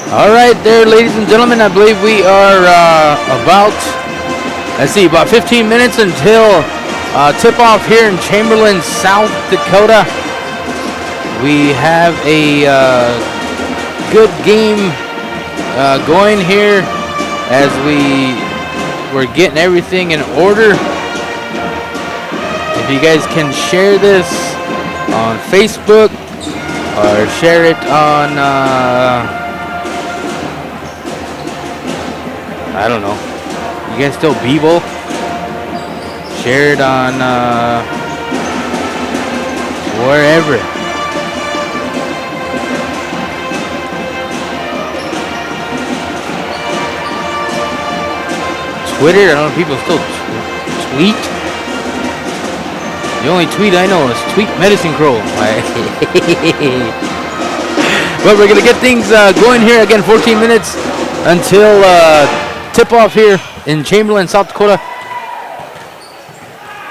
All right, there, ladies and gentlemen. I believe we are about 15 minutes until tip-off here in Chamberlain, South Dakota. We have a good game going here as we're getting everything in order. If you guys can share this on Facebook or share it on I don't know. You can still Bebo. Share it on wherever. Twitter. I don't know if people still tweet. The only tweet I know is Tweet Medicine Crow. But we're gonna get things going here again. 14 minutes until tip-off here in Chamberlain, South Dakota.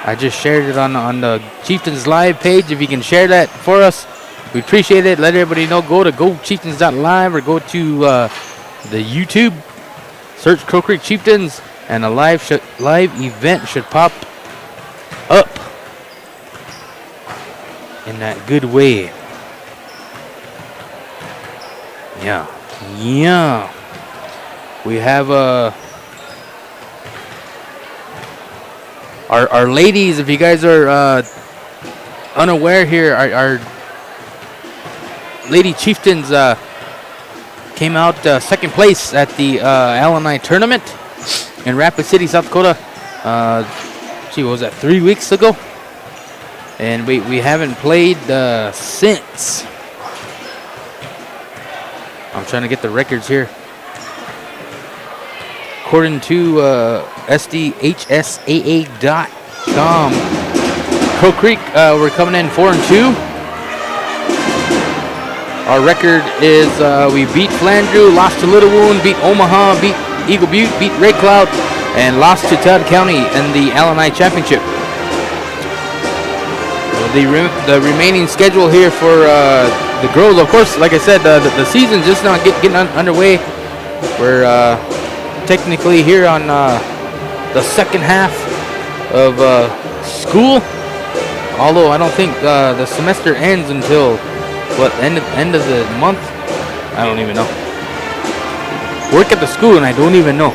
I just shared it on the Chieftains Live page. If you can share that for us, we appreciate it. Let everybody know. Go to GoChieftains.live or go to the YouTube. Search Crow Creek Chieftains, and a live event should pop up in that good way. Yeah. We have our ladies. If you guys are unaware here, our Lady Chieftains came out second place at the Alumni Tournament in Rapid City, South Dakota. What was that, 3 weeks ago? And we haven't played since. I'm trying to get the records here. According to SDHSAA.com, Crow Creek, we're coming in 4-2. Our record is we beat Flandreau, lost to Little Wound, beat Omaha, beat Eagle Butte, beat Red Cloud, and lost to Todd County in the Alumni Championship. The remaining schedule here for the girls, of course, like I said, the season's just not getting underway. We're technically here on the second half of school, although I don't think the semester ends until end of the month. I don't even know. Work at the school and I don't even know.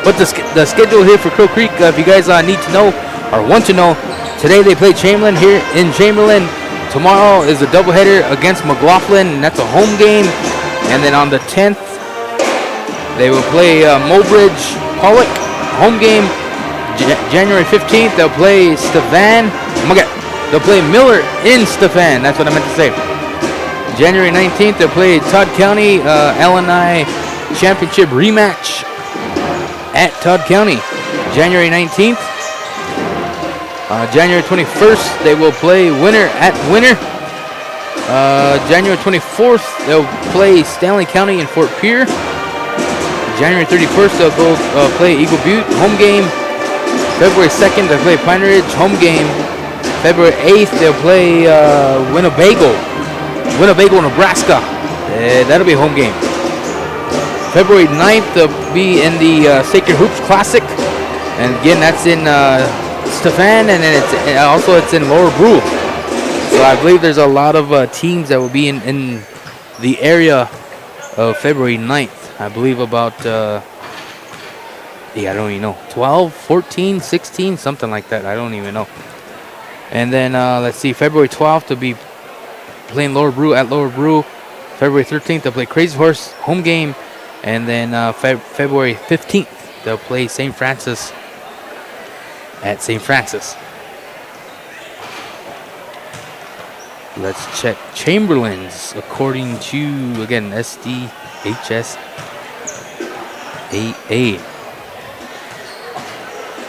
But the schedule here for Crow Creek, if you guys need to know or want to know, today they play Chamberlain here in Chamberlain. Tomorrow is a doubleheader against McLaughlin, and that's a home game. And then on the 10th, they will play Mobridge Pollock, home game. January 15th, they'll play Stephan. They'll play Miller in Stephan. That's what I meant to say. January 19th, they'll play Todd County Alumni Championship rematch at Todd County. January 19th. January 21st, they will play Winter at Winter. January 24th, they'll play Stanley County in Fort Pierre. January 31st, they'll go play Eagle Butte, home game. February 2nd, they'll play Pine Ridge, home game. February 8th, they'll play Winnebago, Nebraska. That'll be a home game. February 9th, they'll be in the Sacred Hoops Classic. And again, that's in Stephan, and then it's in Lower Brule. So I believe there's a lot of teams that will be in the area of February 9th. I believe about, I don't even know, 12, 14, 16, something like that. I don't even know. And then, let's see, February 12th, they'll be playing Lower Brule at Lower Brule. February 13th, they'll play Crazy Horse, home game. And then February 15th, they'll play St. Francis at St. Francis. Let's check Chamberlain's according to, again, SDHSAA.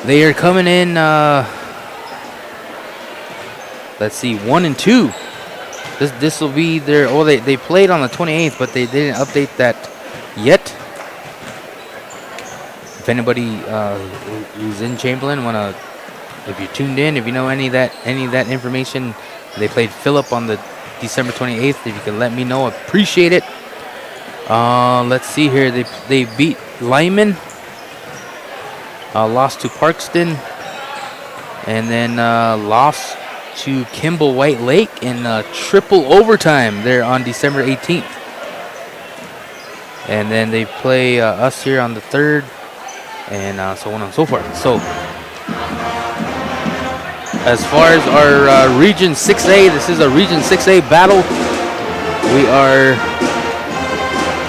They are coming in, let's see, 1-2. This will be their, they played on the 28th, but they didn't update that yet. If anybody who's in Chamberlain if you tuned in, if you know any of that information, they played Phillip on the December 28th. If you can let me know, appreciate it. Let's see here. They beat Lyman, lost to Parkston, and then lost to Kimball White Lake in triple overtime there on December 18th. And then they play us here on the 3rd, and so on and so forth. So as far as our Region 6A, this is a Region 6A battle. We are,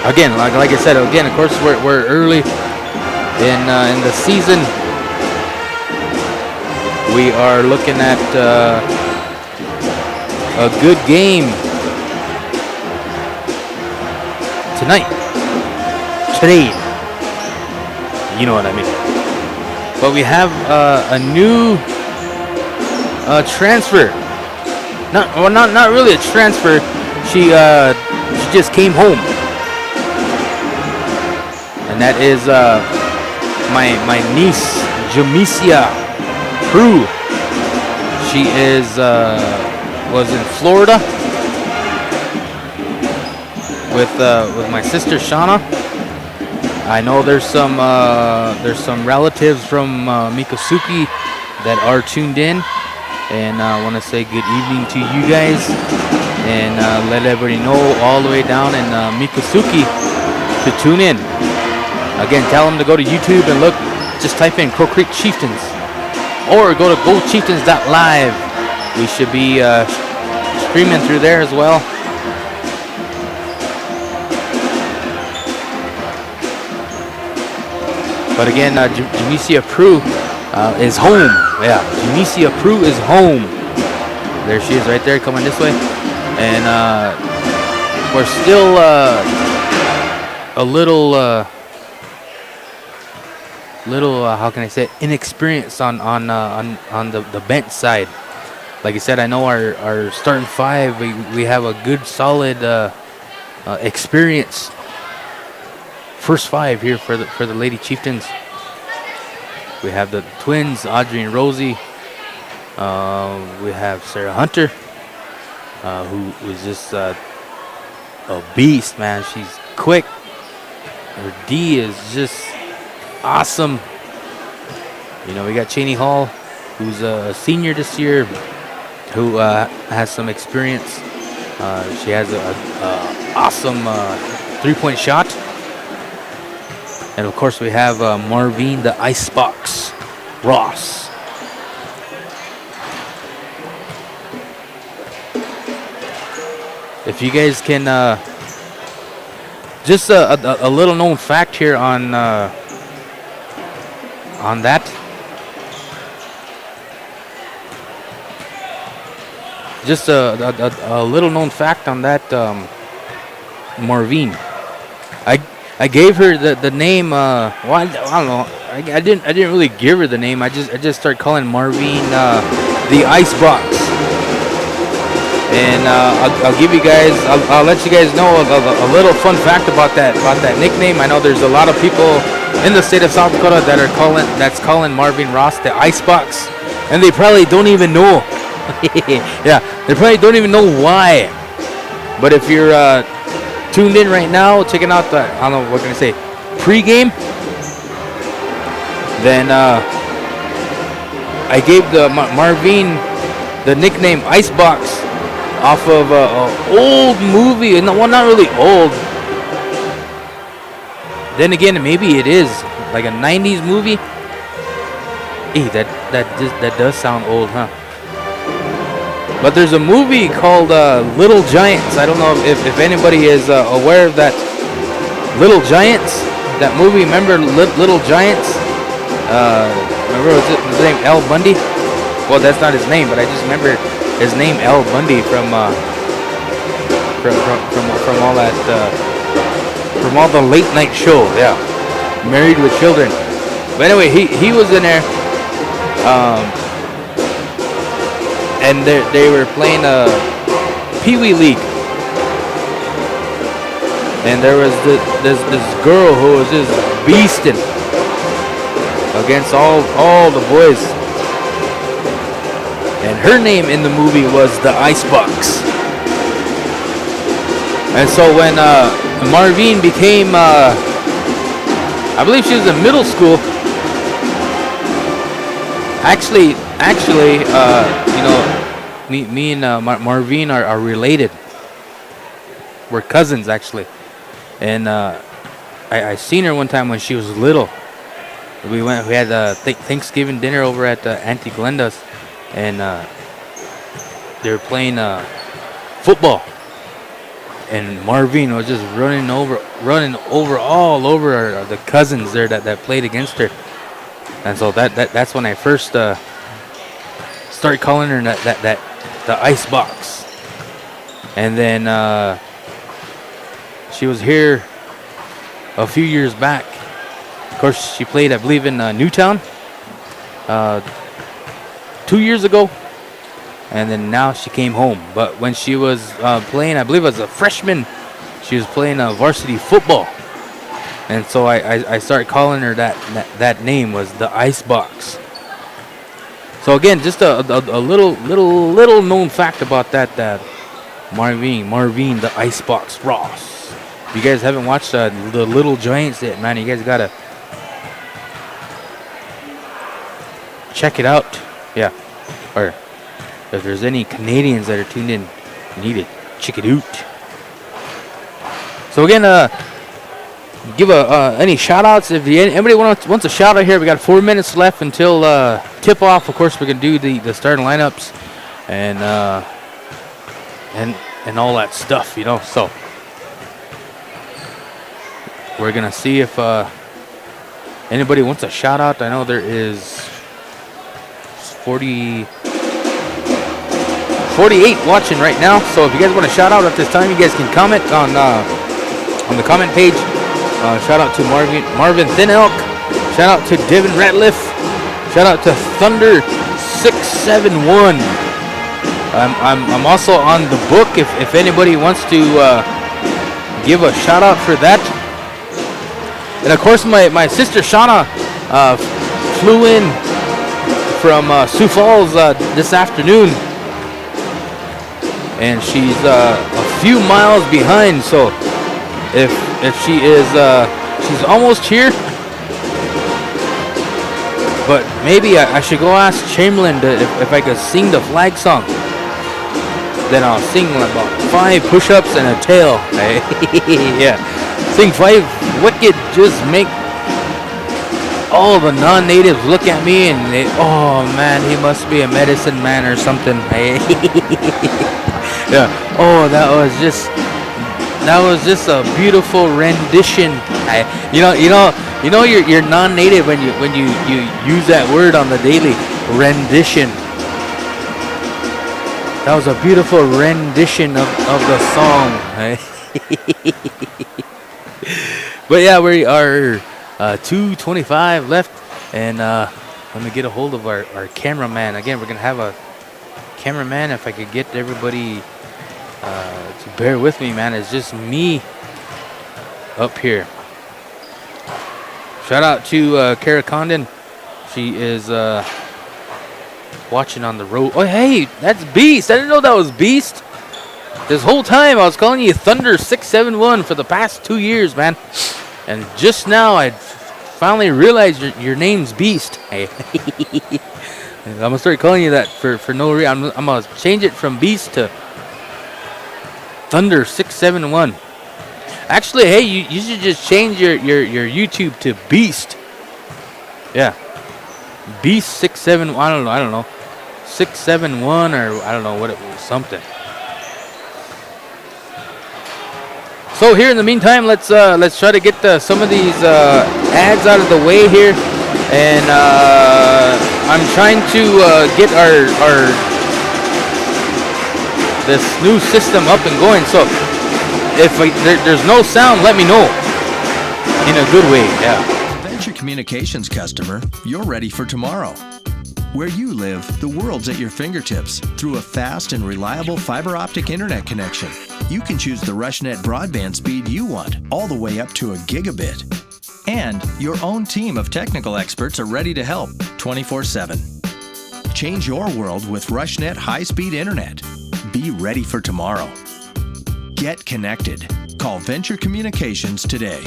again, like I said, again, of course, we're early in the season. We are looking at a good game tonight. Today. You know what I mean. But we have a new transfer. Not really a transfer. She just came home. And that is my niece, Jamesia Prue. She was in Florida with my sister Shauna. I know there's some relatives from Miccosukee that are tuned in, and I want to say good evening to you guys, and let everybody know all the way down in Miccosukee to tune in. Again, tell them to go to YouTube and look, just type in Crow Creek Chieftains, or go to gochieftains.live. We should be streaming through there as well. But again, Jamesia Prue is home. Yeah, Jamesia Prue is home. There she is right there coming this way. And we're still a little, how can I say it, inexperienced on the bench side. Like I said, I know our starting 5, we have a good solid experience. First 5 here for the Lady Chieftains. We have the twins, Audrey and Rosie. We have Sarah Hunter, who is just a beast, man. She's quick. Her D is just awesome. You know, we got Cheney Hall, who's a senior this year, who has some experience. She has a awesome 3-point shot. And of course we have Marvin the Icebox Ross. If you guys can, just a little known fact here on that. Just a little known fact on that, Marvin. I gave her the name. Well, I don't know. I didn't really give her the name. I just started calling Marvin the Icebox. And I'll give you guys. I'll let you guys know a little fun fact about that nickname. I know there's a lot of people in the state of South Dakota that's calling Marvin Ross the Icebox, and they probably don't even know. Yeah, they probably don't even know why. But if you're tuned in right now, checking out the, I don't know, what can I say, pregame, then I gave the Marvin the nickname Icebox off of an old movie. No, well, not really old. Then again, maybe it is like a 90s movie. Hey, that does sound old, huh? But there's a movie called Little Giants. I don't know if anybody is aware of that. Little Giants, that movie. Remember Little Giants? Remember his name Al Bundy? Well, that's not his name, but I just remember his name Al Bundy from all that from all the late night show. Yeah, Married with Children. But anyway, he was in there. And they were playing a Pee Wee League, and there was this girl who was just beasting against all the boys, and her name in the movie was the Icebox. And so when Marvin became, I believe she was in middle school. Actually, you know, me and Marvin are related. We're cousins, actually. And I seen her one time when she was little. We had Thanksgiving dinner over at Auntie Glenda's, and they were playing football. And Marvin was just running over all over the cousins there that played against her. And so that's when I first started calling her the ice box. And then she was here a few years back. Of course, she played, I believe, in Newtown 2 years ago. And then now she came home. But when she was playing, I believe as a freshman, she was playing varsity football. And so I started calling her that name was the Ice Box. So again, just a little known fact about that Marvin the Ice Box Ross. If you guys haven't watched the Little Giants yet, man, you guys gotta check it out. Yeah, or if there's any Canadians that are tuned in, you need to check it out. So again, give any shout outs. If anybody wants a shout out here, we got 4 minutes left until tip off. Of course, we're gonna do the starting lineups and all that stuff, you know. So we're gonna see if anybody wants a shout out. I know there is 48 watching right now. So if you guys want a shout out at this time, you guys can comment on the comment page. Shout out to Marvin Thin Elk. Shout out to Devin Ratliff. Shout out to Thunder 671. I'm also on the book if anybody wants to give a shout out for that. And of course my sister Shauna flew in from Sioux Falls this afternoon, and she's a few miles behind. So if she is she's almost here, but maybe I should go ask Chamberlain if I could sing the flag song. Then I'll sing about 5 push-ups and a tail. Yeah, sing 5 wicked, just make all the non-natives look at me and they, oh man, he must be a medicine man or something. Yeah. Oh, that was just a beautiful rendition. You're non-native when you use that word on the daily. Rendition. That was a beautiful rendition of the song. But yeah, we are 2:25 left, and let me get a hold of our cameraman. Again, we're gonna have a cameraman. If I could get everybody to bear with me, man. It's just me up here. Shout out to Kara Condon. She is watching on the road. Oh, hey, that's Beast. I didn't know that was Beast. This whole time I was calling you Thunder 671 for the past 2 years, man. And just now I finally realized your name's Beast. Hey. I'm gonna start calling you that for no reason. I'm gonna change it from Beast to Thunder 671. Actually, hey, you should just change your YouTube to Beast. Yeah, Beast 67. I don't know, 671 or I don't know what it was, something. So here in the meantime, let's try to get some of these ads out of the way here, and I'm trying to get our this new system up and going. So if there's no sound, let me know in a good way. Yeah. Venture Communications customer, you're ready for tomorrow. Where you live, the world's at your fingertips through a fast and reliable fiber optic internet connection. You can choose the RushNet broadband speed you want, all the way up to a gigabit. And your own team of technical experts are ready to help 24/7. Change your world with RushNet high-speed internet. Be ready for tomorrow. Get connected. Call Venture Communications today.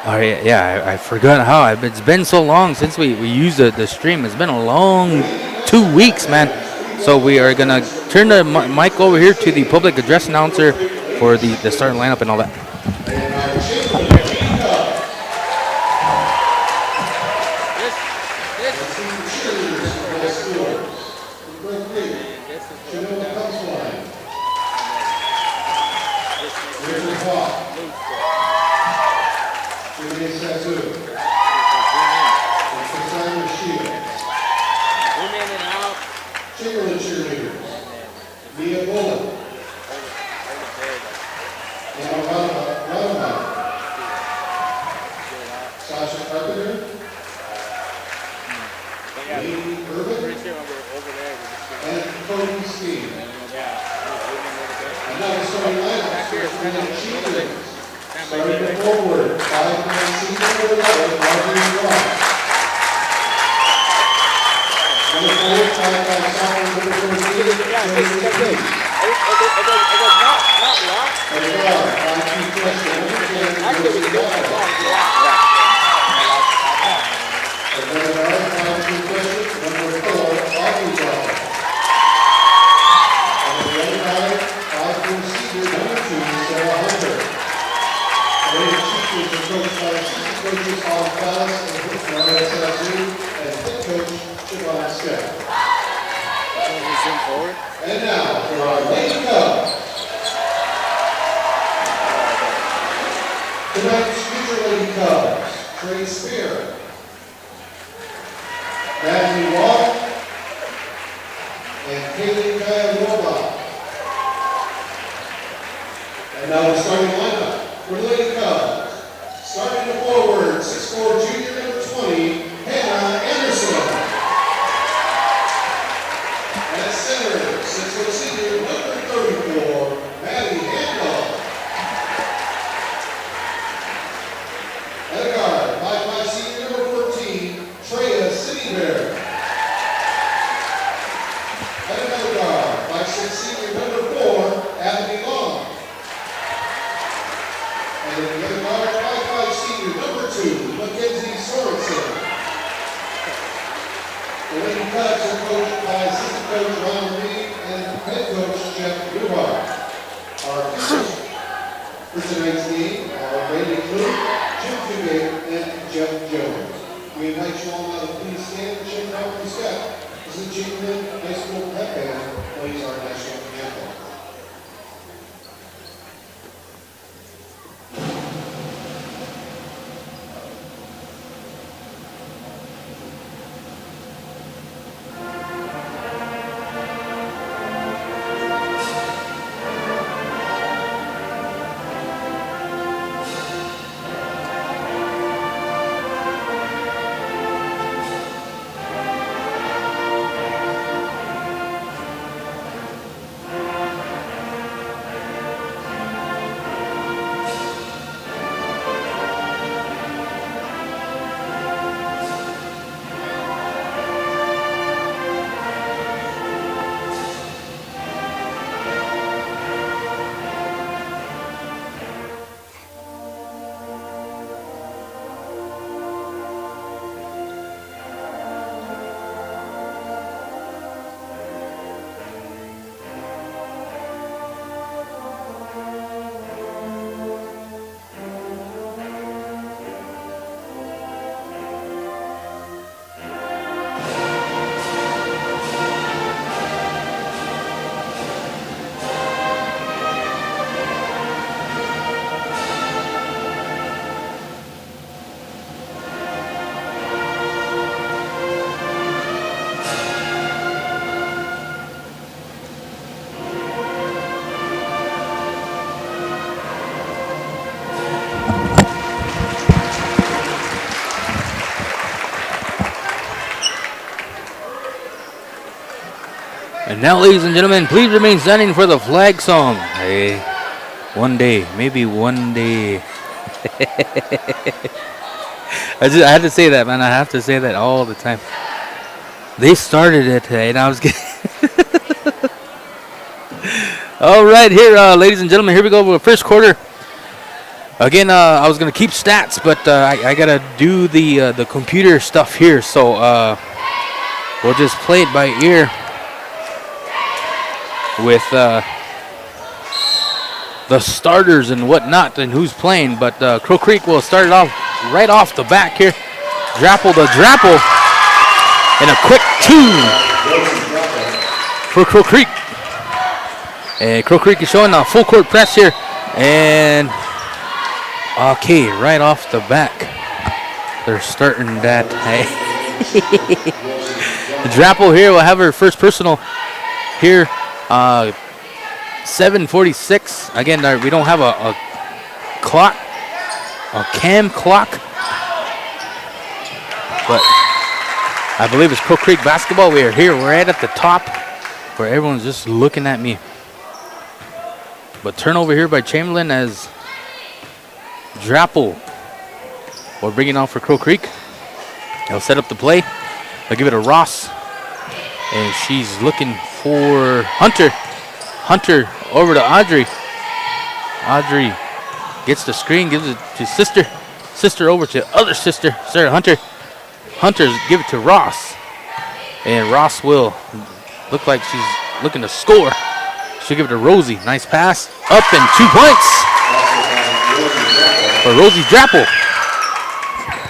All right, yeah, I forgot how. It's been so long since we used the stream. It's been a long 2 weeks, man. So we are going to turn the mic over here to the public address announcer for the starting lineup and all that. Chamberlain cheerleaders. Mia Bullock. Emma Rama. Sasha Carpenter. Lee Irvin. And Cody Steve. And now the starting lineup for the cheerleaders. Starting forward, 5-man senior number 11, Marjorie Ross. Number 4, 5-man sophomore number 14, Tracy Lee. And guard, 5-2 freshman number 10, Josie Ball. And then guard, 5-2 freshman number 4, Audrey Ball. And the other guard, 5-4 senior number 2, Sarah Hunter. And the teachers are coached by assistant coaches Paul Fallis and Maria Sazoo and head coach Siobhan Scott. And now for our Lady Cubs. Tonight's future Lady Cubs, Trey Spear, Natalie Wall, and Kaylee Kaya. And now the starting lineup for the Lady Cubs. Starting the forward, 6'4" junior number 20, Hannah Anderson. At center, 6'4" senior number 34, Maddie Handel. At guard, 5'5" senior number 14, Treya Citybear. At another guard, 5'6" senior number 4, Abby Long. And in the other guard, 5'5" senior number 2, Mackenzie Sorensen. The Lady Cubs are coached by assistant coach Ron Reed and head coach Jeff Newhart. Our officials for tonight's game are Randy Clue, Jim Fugate, and Jeff Jones. We invite you all now to please stand and shake out the sky as the Chamberlain High School Pep Band plays our national anthem. And now, ladies and gentlemen, please remain standing for the flag song. Hey, one day, maybe one day. I had to say that, man. I have to say that all the time. They started it today, and I was getting. All right, here, ladies and gentlemen, here we go with the first quarter. Again, I was gonna keep stats, but I gotta do the computer stuff here, so we'll just play it by ear with the starters and whatnot and who's playing. But Crow Creek will start it off right off the back here. Drapple the Drapple, and a quick 2 for Crow Creek. And Crow Creek is showing a full court press here, and okay, right off the back, they're starting that. Drapple here will have her first personal here. 7:46. Again, we don't have a clock, a cam clock, but I believe it's Crow Creek basketball. We are here. We're right at the top where everyone's just looking at me. But turnover here by Chamberlain as Drapple will bring it on for Crow Creek. They'll set up the play. They'll give it to Ross. And she's looking for Hunter. Hunter over to Audrey. Audrey gets the screen, gives it to Sister. Sister over to other sister, Sarah Hunter. Hunter give it to Ross. And Ross will look like she's looking to score. She'll give it to Rosie. Nice pass. Up and 2 points for Rosie Drapple.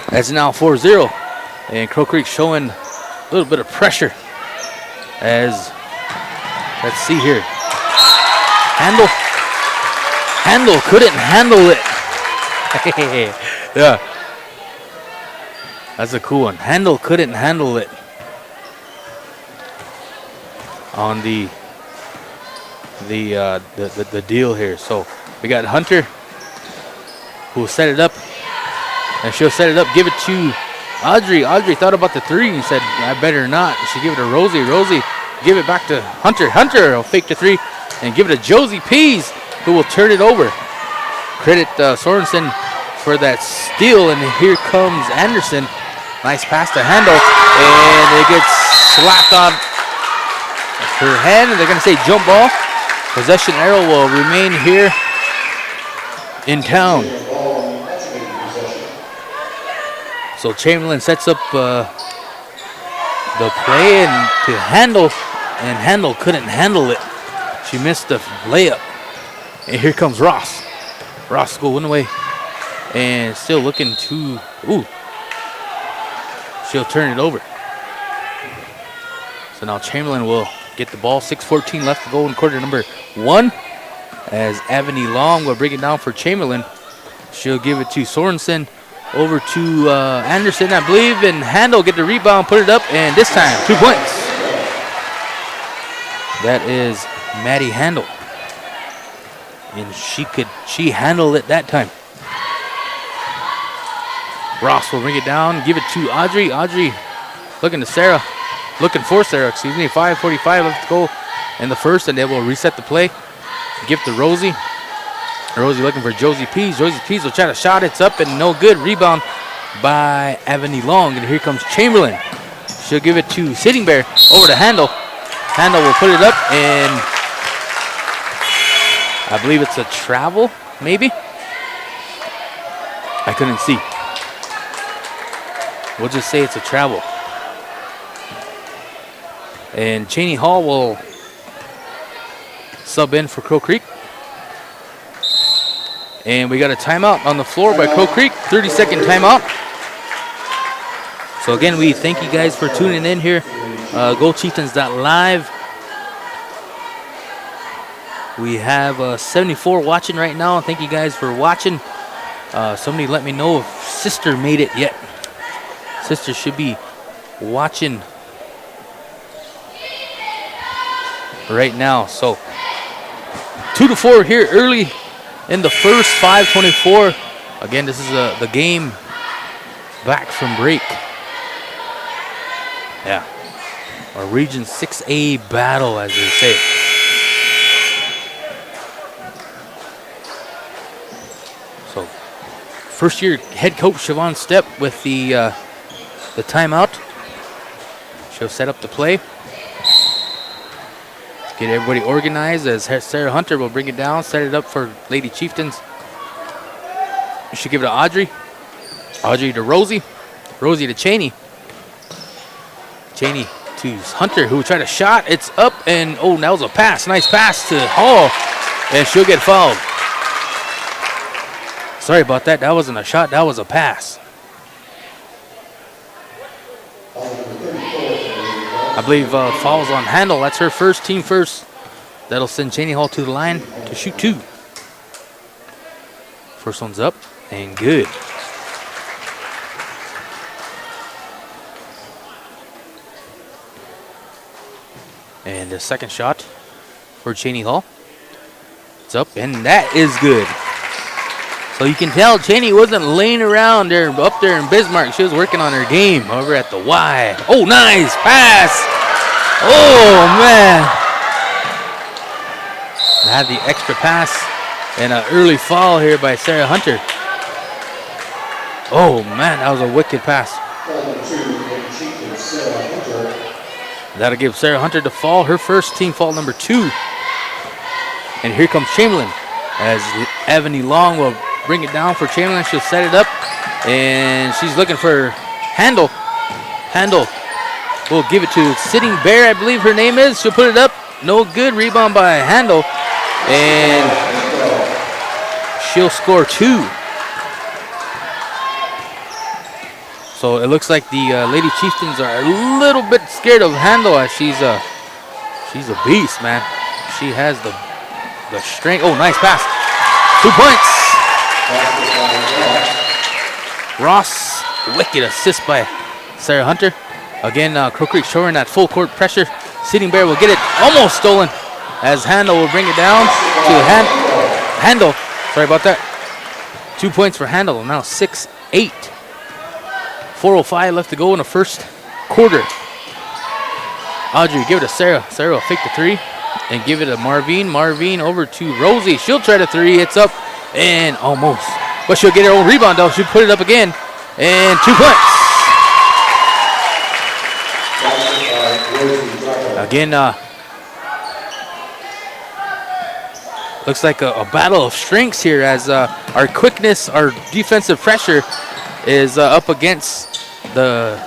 That's now 4-0. And Crow Creek showing a little bit of pressure as, let's see here. Handle couldn't handle it. Yeah. That's a cool one. Handle couldn't handle it on the deal here. So we got Hunter who will set it up, and she'll set it up, give it to Audrey. Audrey thought about the 3 and said, I better not. She give it to Rosie. Rosie give it back to Hunter. Hunter will fake the 3 and give it to Josie Pease, who will turn it over. Credit Sorensen for that steal, and here comes Anderson. Nice pass to Handel, and it gets slapped on her hand, and they're going to say jump ball. Possession arrow will remain here in town. So Chamberlain sets up the play and to Handel, and Handel couldn't handle it. She missed the layup. And here comes Ross. Ross going away and still looking to, she'll turn it over. So now Chamberlain will get the ball. 6:14 left to go in quarter number 1. As Avani Long will bring it down for Chamberlain. She'll give it to Sorensen. Over to Anderson, I believe, and Handel get the rebound, put it up, and this time 2 points. That is Maddie Handel. And she handled it that time. Ross will bring it down, give it to Audrey. Audrey looking to Sarah. Looking for Sarah, excuse me. 5:45 left to go in the first, and they will reset the play. Give to Rosie. Rosie looking for Josie Pease. Josie Pease will try to shot. It's up and no good. Rebound by Avani Long. And here comes Chamberlain. She'll give it to Sitting Bear. Over to Handel. Handel will put it up, and I believe it's a travel, maybe? I couldn't see. We'll just say it's a travel. And Cheney Hall will sub in for Crow Creek. And we got a timeout on the floor by Crow Creek. 30-second timeout. So again, we thank you guys for tuning in here. GoChieftains.live. We have 74 watching right now. Thank you guys for watching. Somebody let me know if Sister made it yet. Sister should be watching right now. So 2-4 here early in the first. 5:24. Again, this is the game back from break. Yeah, a Region 6A battle, as they say. So first-year head coach Siobhan Stepp with the timeout. She'll set up the play. Get everybody organized as Sarah Hunter will bring it down, set it up for Lady Chieftains. She'll give it to Audrey. Audrey to Rosie. Rosie to Cheney. Cheney to Hunter, who tried a shot. It's up, and oh, that was a pass. Nice pass to Hall, and she'll get fouled. Sorry about that. That wasn't a shot. That was a pass. I believe fouls on Handel. That's her first, team first. That'll send Cheney Hall to the line to shoot 2. First one's up and good. And the second shot for Cheney Hall. It's up, and that is good. So you can tell Cheney wasn't laying around there up there in Bismarck. She was working on her game over at the Y. Oh, nice pass. Oh, man. Had the extra pass and an early foul here by Sarah Hunter. Oh, man, that was a wicked pass. That'll give Sarah Hunter the fall, her first team foul number 2. And here comes Chamberlain as Ebony Long will bring it down for Chamberlain. She'll set it up, and she's looking for Handel. Handel will give it to Sitting Bear, I believe her name is. She'll put it up. No good. Rebound by Handel, and she'll score 2. So it looks like the Lady Chieftains are a little bit scared of Handel, as she's a beast, man. She has the strength. Oh, nice pass. 2 points. Ross, wicked assist by Sarah Hunter. Again, Crow Creek showing that full court pressure. Sitting Bear will get it almost stolen as Handel will bring it down to Handel. Sorry about that. 2 points for Handel. Now 6-8. 4:05 left to go in the first quarter. Audrey, give it to Sarah. Sarah will fake the 3 and give it to Marvine. Marvine over to Rosie. She'll try the 3. It's up and almost. But she'll get her own rebound, though. She'll put it up again. And 2 points. Again, looks like a battle of strengths here as our quickness, our defensive pressure is up against the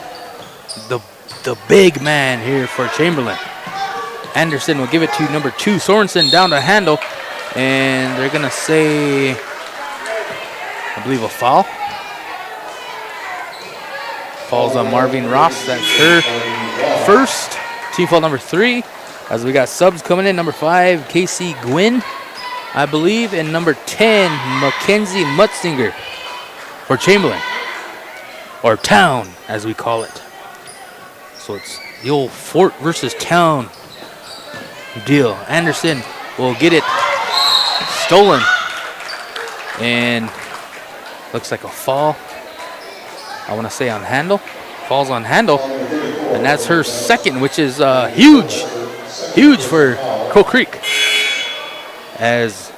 big man here for Chamberlain. Anderson will give it to number 2, Sorensen, down to Handel. And they're going to say, I believe, a foul. Falls on Marvin Ross. That's her first. Team foul number 3. As we got subs coming in. Number 5, Casey Gwynn, I believe. And number 10, Mackenzie Mutzinger for Chamberlain. Or Town, as we call it. So it's the old Fort versus Town deal. Anderson will get it stolen. And looks like a fall. I want to say on Handel. Falls on Handel. And that's her second, which is huge. Huge for Crow Creek. As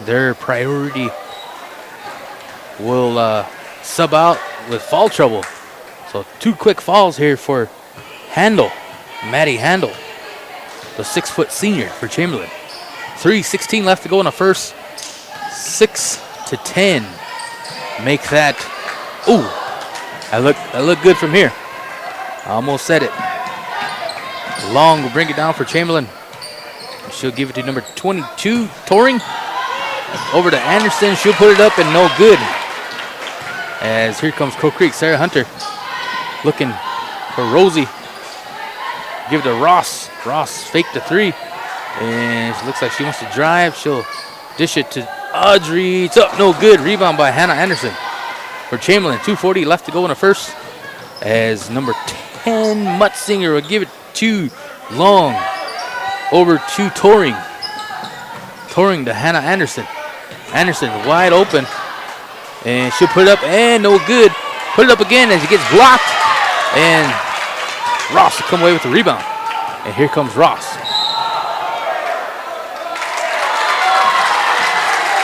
their priority will sub out with foul trouble. So 2 quick fouls here for Handel. Maddie Handel. The 6-foot senior for Chamberlain. 3:16 left to go in the first. 6-10. Make that. Ooh, I look good from here. I almost said it. Long will bring it down for Chamberlain. She'll give it to number 22, Toring. Over to Anderson. She'll put it up and no good. As here comes Crow Creek. Sarah Hunter looking for Rosie. Give it to Ross. Ross faked the 3. And it looks like she wants to drive. She'll dish it to Audrey. It's up, no good. Rebound by Hannah Anderson for Chamberlain. 2:40 left to go in the first. As number 10, Mutzinger will give it to Long. Over to Toring. Toring to Hannah Anderson. Anderson wide open. And she'll put it up and no good. Put it up again as it gets blocked. And Ross will come away with the rebound. And here comes Ross.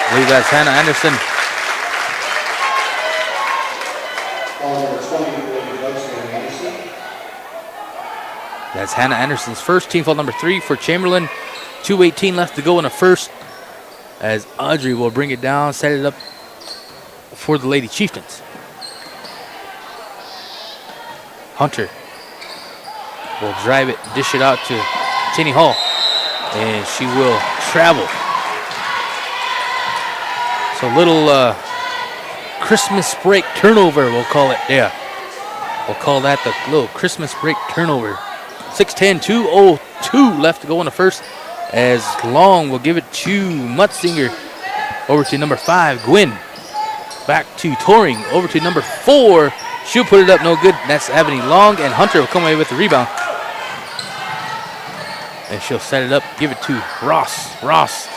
I believe that's Hannah Anderson. That's Hannah Anderson's first, team foul number 3 for Chamberlain. 2:18 left to go in the first, as Audrey will bring it down, set it up for the Lady Chieftains. Hunter will drive it, dish it out to Cheney Hall, and she will travel. So little Christmas break turnover, we'll call it. Yeah, we'll call that the little Christmas break turnover. 6:10, 2:02 left to go in the first, as Long will give it to Mutzinger. Over to number 5, Gwynn. Back to Toring, over to number 4. She'll put it up, no good. That's Ebony Long, and Hunter will come away with the rebound. And she'll set it up, give it to Ross. Ross,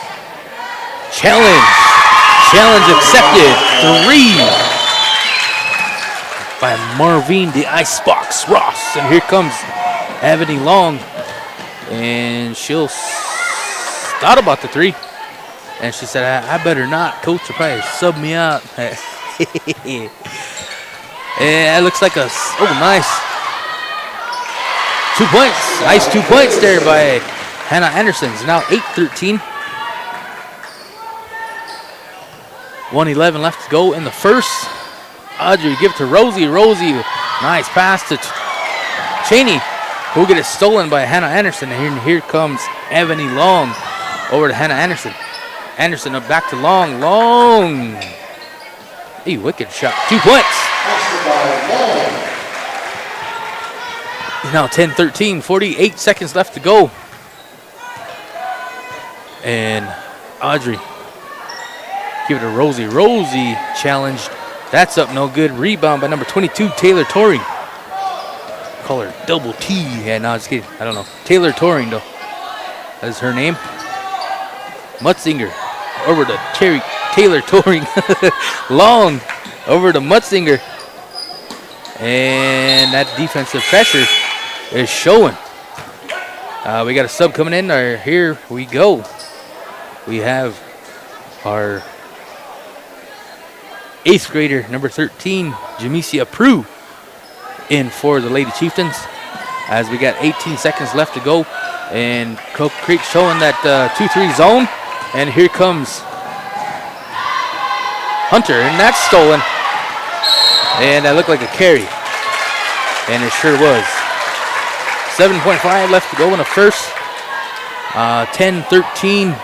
challenge accepted. 3 by Marvin, the Icebox Ross. And here comes Ebony Long, and she'll thought about the 3, and she said, I better not. Coach will probably sub me out. And it looks like a, nice 2 points. Nice 2 points there by Hannah Anderson. It's now 8-13. 1:11 left to go in the first. Audrey give it to Rosie. Rosie, nice pass to Cheney, who will get it stolen by Hannah Anderson. And here comes Ebony Long over to Hannah Anderson. Anderson up back to Long. Long. A wicked shot. 2 points. Now 10-13, 48 seconds left to go. And Audrey give it to Rosie. Rosie challenged. That's up, no good. Rebound by number 22, Taylor Toring. Call her Double T. Yeah, no, just kidding. I don't know. Taylor Toring, though. That is her name. Mutzinger over to Taylor Toring. Long over to Mutzinger. And that defensive pressure is showing. We got a sub coming in. Here we go. We have our 8th grader, number 13, Jamesia Prue, in for the Lady Chieftains, as we got 18 seconds left to go. And Coke Creek showing that 2-3 zone. And here comes Hunter, and that's stolen. And that looked like a carry. And it sure was. 7.5 left to go in the first. 10-13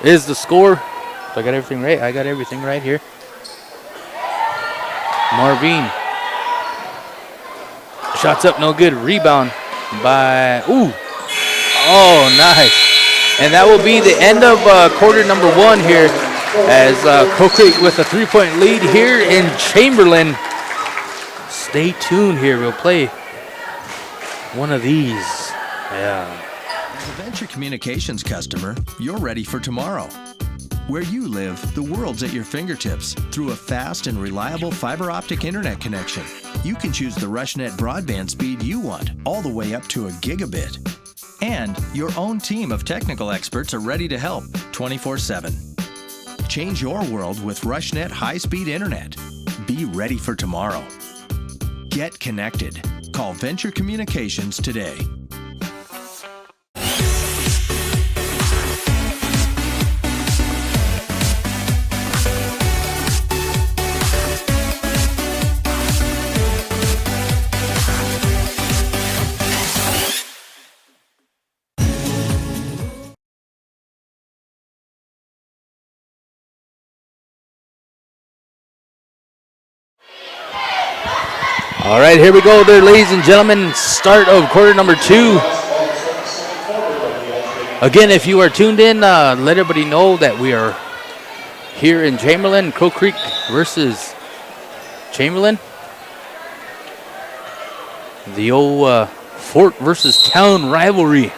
is the score. So I got everything right. I got everything right here. Marvin. Shots up, no good. Rebound by, oh, nice. And that will be the end of quarter number 1 here, as Coke Creek with a 3-point lead here in Chamberlain. Stay tuned here. We'll play one of these. Yeah. As a Venture Communications customer, you're ready for tomorrow. Where you live, the world's at your fingertips through a fast and reliable fiber optic internet connection. You can choose the RushNet broadband speed you want, all the way up to a gigabit. And your own team of technical experts are ready to help 24/7. Change your world with RushNet high-speed internet. Be ready for tomorrow. Get connected. Call Venture Communications today. All right, here we go there, ladies and gentlemen. Start of quarter number 2. Again, if you are tuned in, let everybody know that we are here in Chamberlain, Crow Creek versus Chamberlain. The old fort versus town rivalry.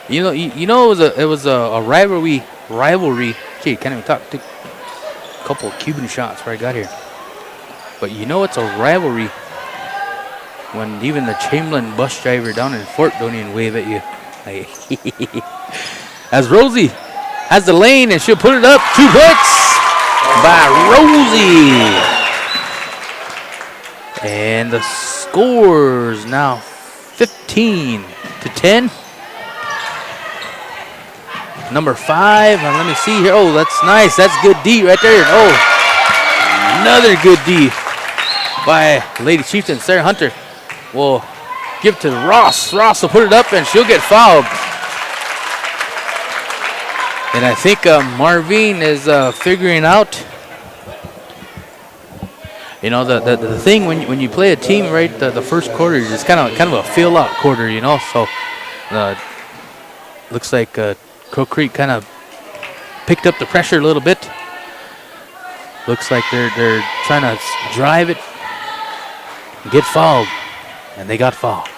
You know, it was a rivalry. Gee, can't even talk. Took a couple of Cuban shots where I got here. But you know it's a rivalry when even the Chamberlain bus driver down in Fort don't even wave at you. As Rosie has the lane, and she'll put it up. 2 points by Rosie. And the scores now 15-10. Number 5, and let me see here. Oh, that's nice. That's good D right there. Oh, another good D by Lady Chieftain. Sarah Hunter will give to Ross. Ross will put it up, and she'll get fouled. And I think Marvin is figuring out, you know, the thing when you play a team, right, the first quarter is just kind of a fill-out quarter, you know. So looks like Crow Creek kind of picked up the pressure a little bit. Looks like they're trying to drive it, get fouled, and they got fouled.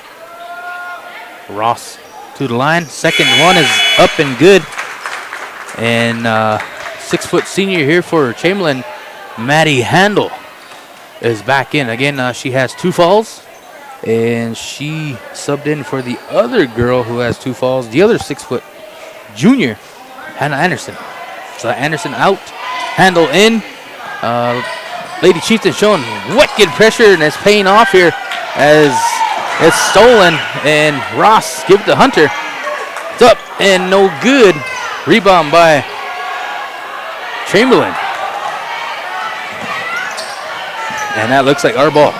Ross to the line. Second one is up and good. And 6-foot senior here for Chamberlain, Maddie Handel, is back in. Again, she has 2 fouls, and she subbed in for the other girl who has 2 fouls, the other 6-foot junior, Hannah Anderson. So Anderson out, Handel in. Lady Chieftain showing wicked pressure, and it's paying off here as it's stolen, and Ross give it to Hunter. It's up and no good. Rebound by Chamberlain. And that looks like our ball.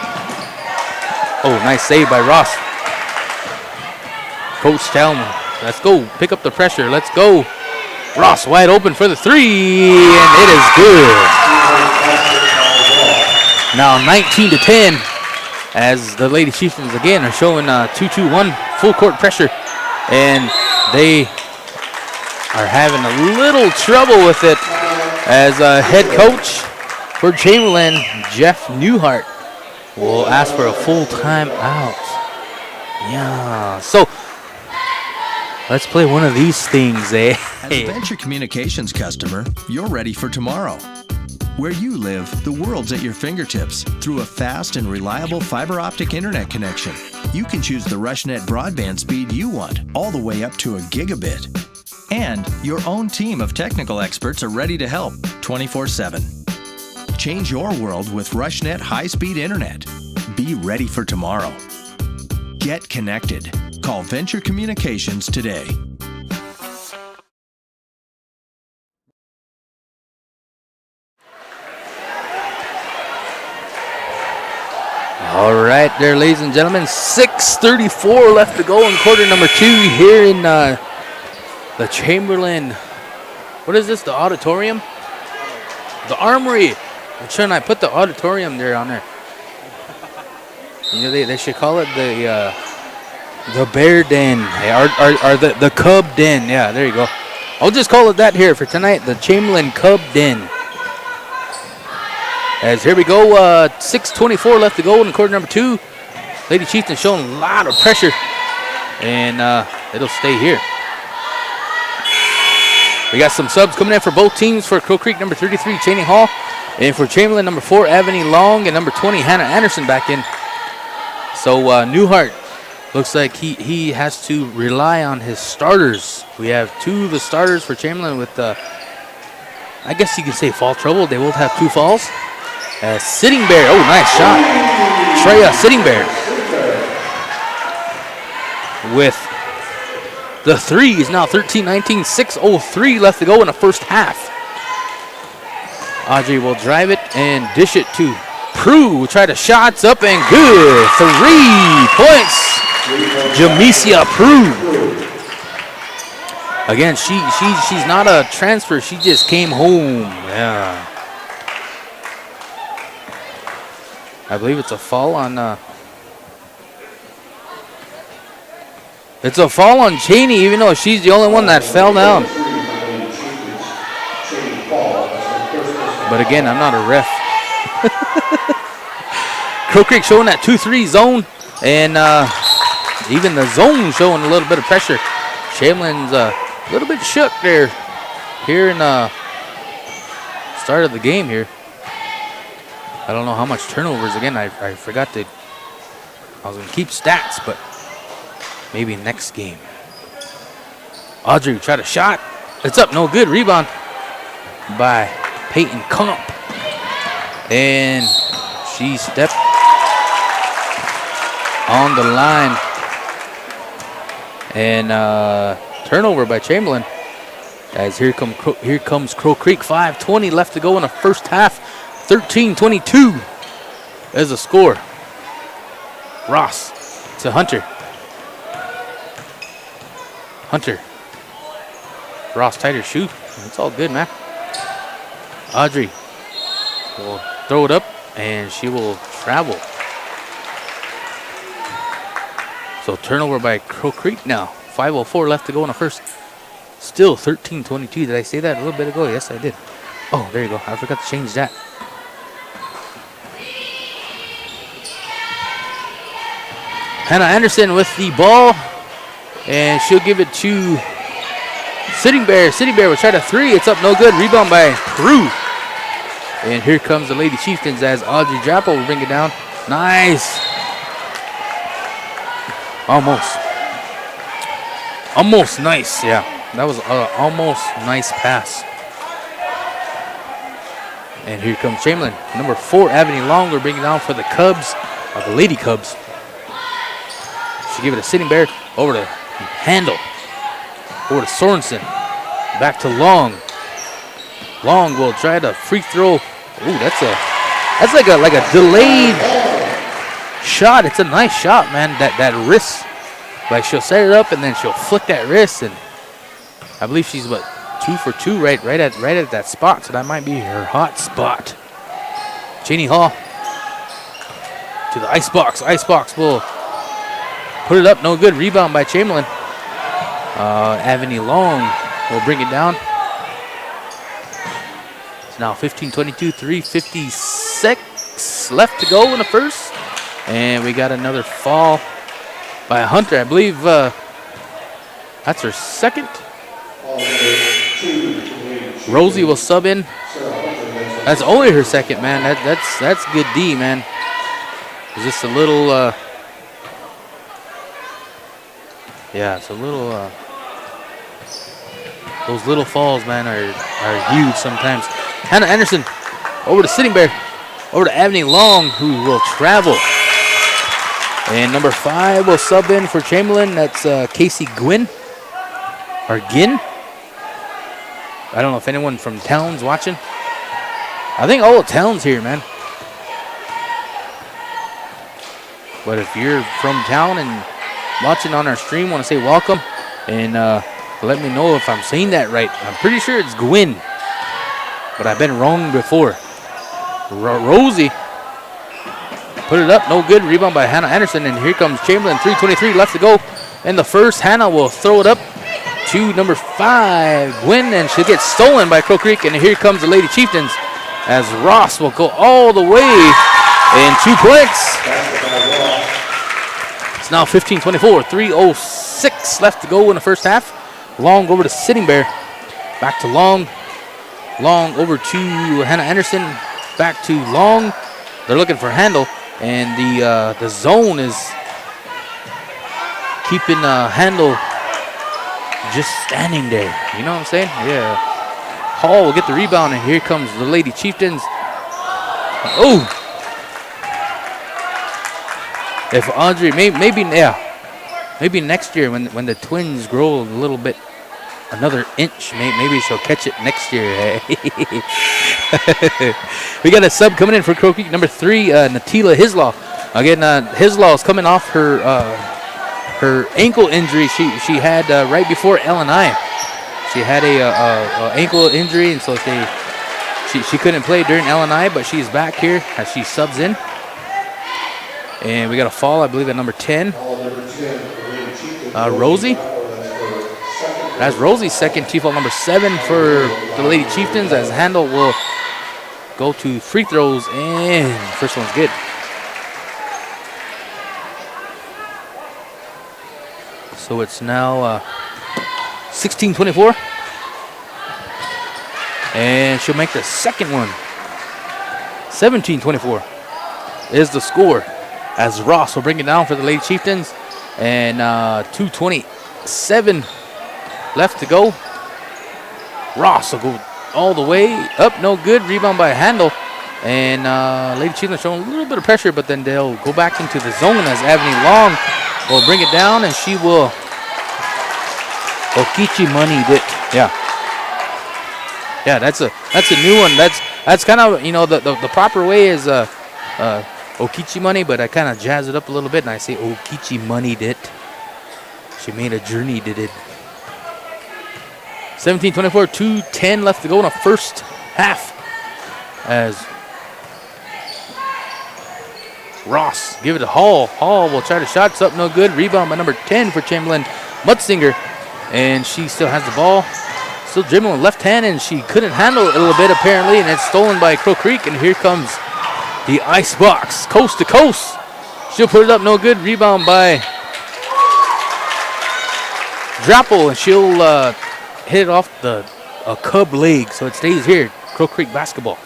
Oh, nice save by Ross. Coach Talman, let's go. Pick up the pressure. Let's go. Ross wide open for the 3, and it is good. Now 19-10 as the Lady Chieftains again are showing 2-2-1 full court pressure, and they are having a little trouble with it as head coach for Chamberlain, Jeff Newhart, will ask for a full time out. Yeah, so let's play one of these things, eh? As a Venture Communications customer, you're ready for tomorrow. Where you live, the world's at your fingertips through a fast and reliable fiber optic internet connection. You can choose the RushNet broadband speed you want, all the way up to a gigabit. And your own team of technical experts are ready to help 24/7. Change your world with RushNet high-speed internet. Be ready for tomorrow. Get connected. Call Venture Communications today. All right, there, ladies and gentlemen, 6:34 left to go in quarter number 2 here in the Chamberlain. What is this? The auditorium? The Armory. Shouldn't I put the auditorium there on there? You know, they should call it the Bear Den, or the Cub Den. Yeah, there you go. I'll just call it that here for tonight, the Chamberlain Cub Den. As here we go, 6:24 left to go in quarter number 2. Lady Chieftain showing a lot of pressure, and it'll stay here. We got some subs coming in for both teams. For Crow Creek, number 33, Channing Hall. And for Chamberlain, number 4, Avani Long. And number 20, Hannah Anderson back in. So Newhart looks like he has to rely on his starters. We have 2 of the starters for Chamberlain with, I guess you can say, foul trouble. They both have 2 fouls. Sitting Bear. Oh, nice shot. Treya Sitting Bear with the 3 is now 13-19, 6:03 left to go in the first half. Audrey will drive it and dish it to Prue. Try the shots up and good. 3 points. Jamesia Prue. Again, she's not a transfer. She just came home. Yeah. I believe it's a foul on. It's a foul on Cheney, even though she's the only one that fell down. But again, I'm not a ref. Crow Creek showing that 2-3 zone, and even the zone showing a little bit of pressure. Chamberlain's a little bit shook there here in the start of the game here. I don't know how much turnovers. Again, I forgot to. I was going to keep stats, but maybe next game. Audrey tried a shot. It's up, no good. Rebound by Peyton Comp. And she stepped on the line. And turnover by Chamberlain. As here comes Crow Creek. 5:20 left to go in the first half. 13-22 is the score. Ross to Hunter. Hunter. Ross tighter shoe. It's all good, man. Audrey will throw it up, and she will travel. So turnover by Crow Creek now. 5:04 left to go in the first. Still 13-22. Did I say that a little bit ago? Yes, I did. Oh, there you go. I forgot to change that. Hannah Anderson with the ball, and she'll give it to Sitting Bear. Sitting Bear will try to three. It's up, no good. Rebound by Prue. And here comes the Lady Chieftains as Audrey Drapo will bring it down. Nice. Almost. Almost nice, yeah. That was almost nice pass. And here comes Chamberlain. Number 4, Avenue Long will bring it down for the Cubs, or the Lady Cubs. She give it to Sitting Bear, over to Handel, over to Sorensen, back to Long. Long will try to free throw. Ooh, that's like a delayed shot. It's a nice shot, man. That wrist, like she'll set it up and then she'll flick that wrist, and I believe she's 2 for 2 right at that spot. So that might be her hot spot. Janie Hall to the icebox. Icebox will put it up, no good. Rebound by Chamberlain. Avenue Long will bring it down. It's now 15-22, 3:56 left to go in the first. And we got another foul by Hunter. I believe that's her second. Rosie will sub in. That's only her second, man. That's good D, man. It's just a little, yeah, it's a little, those little falls, man, are huge sometimes. Hannah Anderson over to Sitting Bear, over to Avenue Long, who will travel. And number 5 will sub in for Chamberlain. That's Casey Gwynn, or Ginn. I don't know if anyone from town's watching. I think all of town's here, man. But if you're from town and watching on our stream, want to say welcome and let me know if I'm saying that right. I'm pretty sure it's Gwyn, but I've been wrong before. Rosie put it up, no good. Rebound by Hannah Anderson, and here comes Chamberlain. 3:23 left to go in the first. Hannah will throw it up to number 5, Gwyn, and she'll get stolen by Crow Creek. And here comes the Lady Chieftains as Ross will go all the way and 2 points. It's now 15-24, 3:06 left to go in the first half. Long over to Sitting Bear, back to Long. Long over to Hannah Anderson, back to Long. They're looking for Handel, and the zone is keeping Handel just standing there. You know what I'm saying? Yeah. Hall will get the rebound, and here comes the Lady Chieftains. Oh! If Audrey, maybe next year when the twins grow a little bit, another inch, maybe she'll catch it next year. We got a sub coming in for Crow Creek, number 3, Natila Hislaw. Again, Hislaw is coming off her ankle injury she had right before L&I. She had a ankle injury, and so she couldn't play during L&I, but she's back here as she subs in. And we got a foul, I believe, at number 10. Rosie. That's Rosie's second team foul, number 7 for the Lady Chieftains, as Handel will go to free throws, and first one's good. So it's now 16-24. And she'll make the second one. 17-24 is the score, as Ross will bring it down for the Lady Chieftains. And 2:27 left to go. Ross will go all the way up, no good. Rebound by Handel. And Lady Chieftains showing a little bit of pressure, but then they'll go back into the zone as Avenue Long will bring it down, and she will Okichi moneyed it. Yeah. Yeah, that's a new one. That's kind of, you know, the proper way is Okichi money, but I kind of jazz it up a little bit and I say Okichi moneyed it. She made a journey, did it. 17-24, 2:10 left to go in the first half. As Ross give it to Hall. Hall will try to shot. It's up, no good. Rebound by number 10 for Chamberlain Mutsinger. And she still has the ball. Still dribbling with left hand, and she couldn't handle it a little bit apparently, and it's stolen by Crow Creek. And here comes the ice box, coast to coast. She'll put it up, no good. Rebound by Drapple, and she'll hit it off a Cub leg, so it stays here. Crow Creek basketball.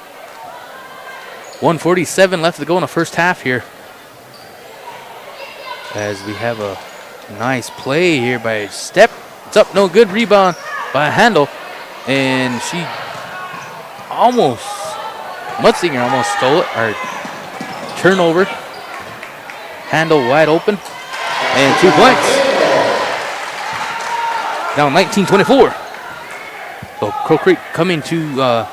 1:47 left to go in the first half here. As we have a nice play here by Step. It's up, no good. Rebound by Handel. And she almost, Mutsinger almost stole it, or turnover. Handel wide open. And 2 points. Now 19-24. So Crow Creek coming to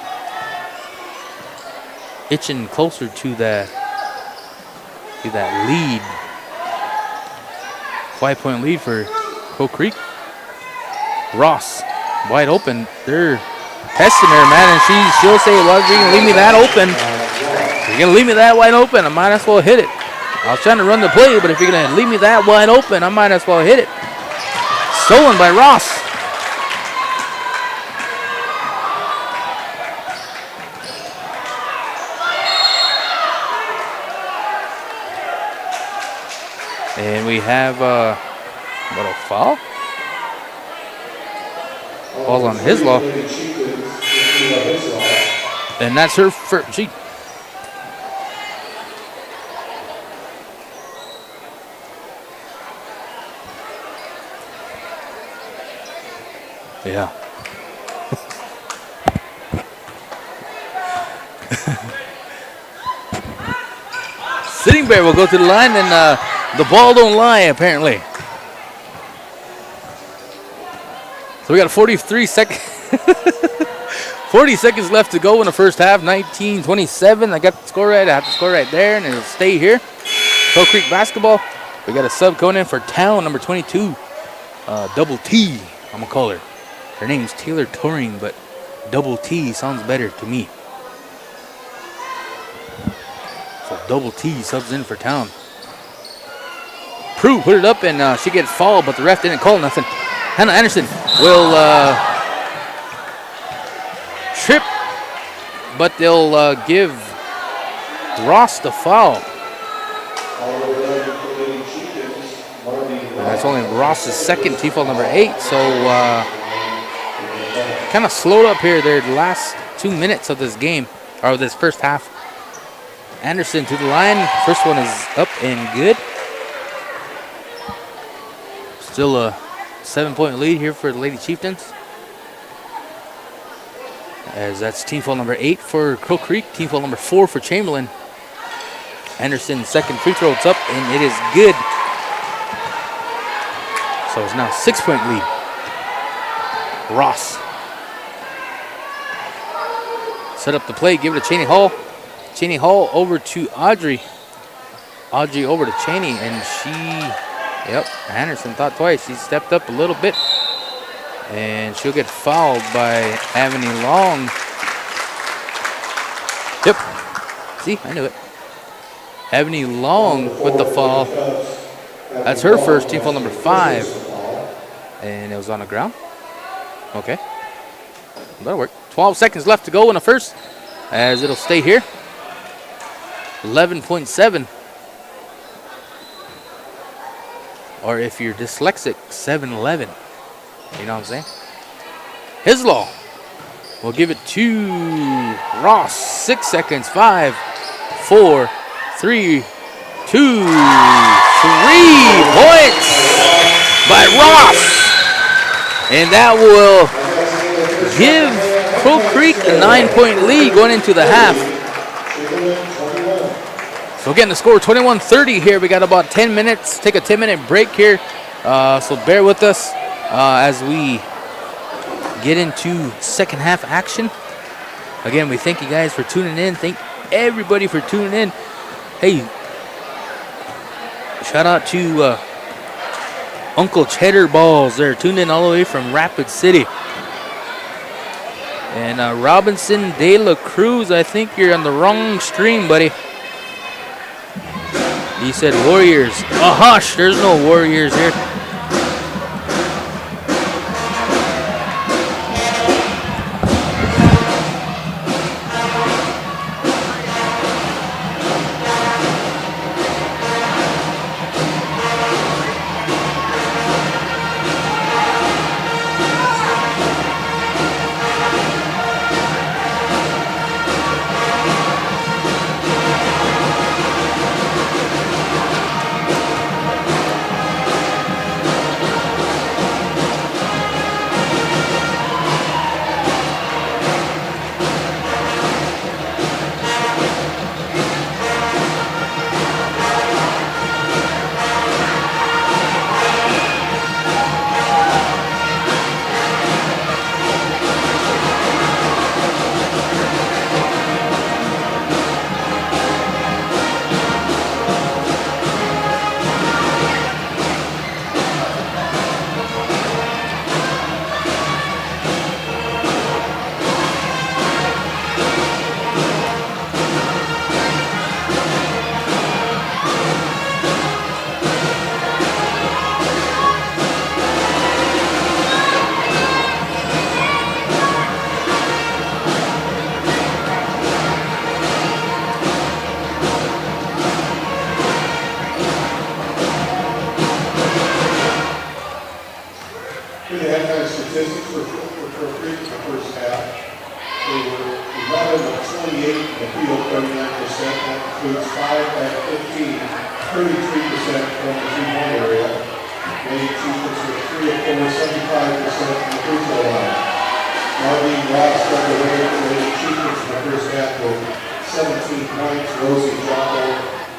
itching closer to that lead. 5-point lead for Crow Creek. Ross wide open. They're testing her, man, and she'll say, well, if you're gonna leave me that open, you're gonna leave me that wide open, I might as well hit it. I was trying to run the play, but if you're gonna leave me that wide open, I might as well hit it. Stolen by Ross. And we have a foul? Falls on his law. And that's her first. She. Yeah. Sitting Bear will go to the line, and the ball don't lie, apparently. So we got 43 seconds. 40 seconds left to go in the first half. 19-27. I got the score right. I have the score right there, and it'll stay here. Crow Creek basketball. We got a sub going in for Town, number 22. Double T, I'm going to call her. Her name's Taylor Turing, but Double T sounds better to me. So Double T subs in for Town. Prue put it up, and she gets fouled, but the ref didn't call nothing. Hannah Anderson will trip, but they'll give Ross the foul. And that's only Ross's second, team foul number 8. So kind of slowed up here the last 2 minutes of this game, or this first half. Anderson to the line. First one is up and good. Still a 7-point lead here for the Lady Chieftains. As that's team foul number 8 for Crow Creek, team foul number 4 for Chamberlain. Anderson's second free throw, it's up, and it is good. So it's now a 6-point lead. Ross. Set up the play, give it to Cheney Hall. Cheney Hall over to Audrey. Audrey over to Cheney, and she, Anderson thought twice. She stepped up a little bit, and she'll get fouled by Avenue Long. Yep. See, I knew it. Avenue Long with the foul. That's her first, team foul number 5. And it was on the ground. Okay. That'll work. 12 seconds left to go in the first, as it'll stay here. 11.7. Or if you're dyslexic, 7-11. You know what I'm saying? Hislaw will give it to Ross. 6 seconds. 5, 4, 3, 2. 3 points by Ross. And that will give Crow Creek a 9-point lead going into the half. Chamberlain, 21. So again, the score 21-30 here. We got about 10 minutes. Take a 10-minute break here. So bear with us as we get into second half action. Again, we thank you guys for tuning in. Thank everybody for tuning in. Hey, shout out to Uncle Cheddar Balls. They're tuned in all the way from Rapid City. And Robinson De La Cruz, I think you're on the wrong stream, buddy. He said Warriors. Oh, hush, there's no Warriors here. Here the halftime statistics for Creek in the first half. They were 11 of 28 in the field, 39%. That includes 5 out of 15, 33% from the three-point area. Lady Chiefs were 3 of 4, 75% from the free throw line. Marlene Ross led the way for Lady Chiefs in the first half with 17 points. Rosie Jocko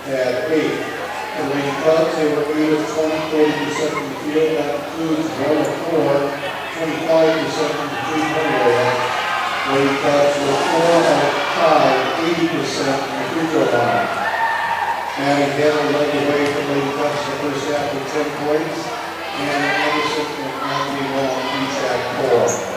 had 8. The Lady Cubs, they were 8 of 20, 40% from the field. That includes 1 of 4, 25% from the three-point area. Lady Cubs were 4 of 5, 80% from the free throw line. Maddie Taylor led the way for Lady Cubs in the first half with 10 points. And Anderson and Anthony Long each had 4.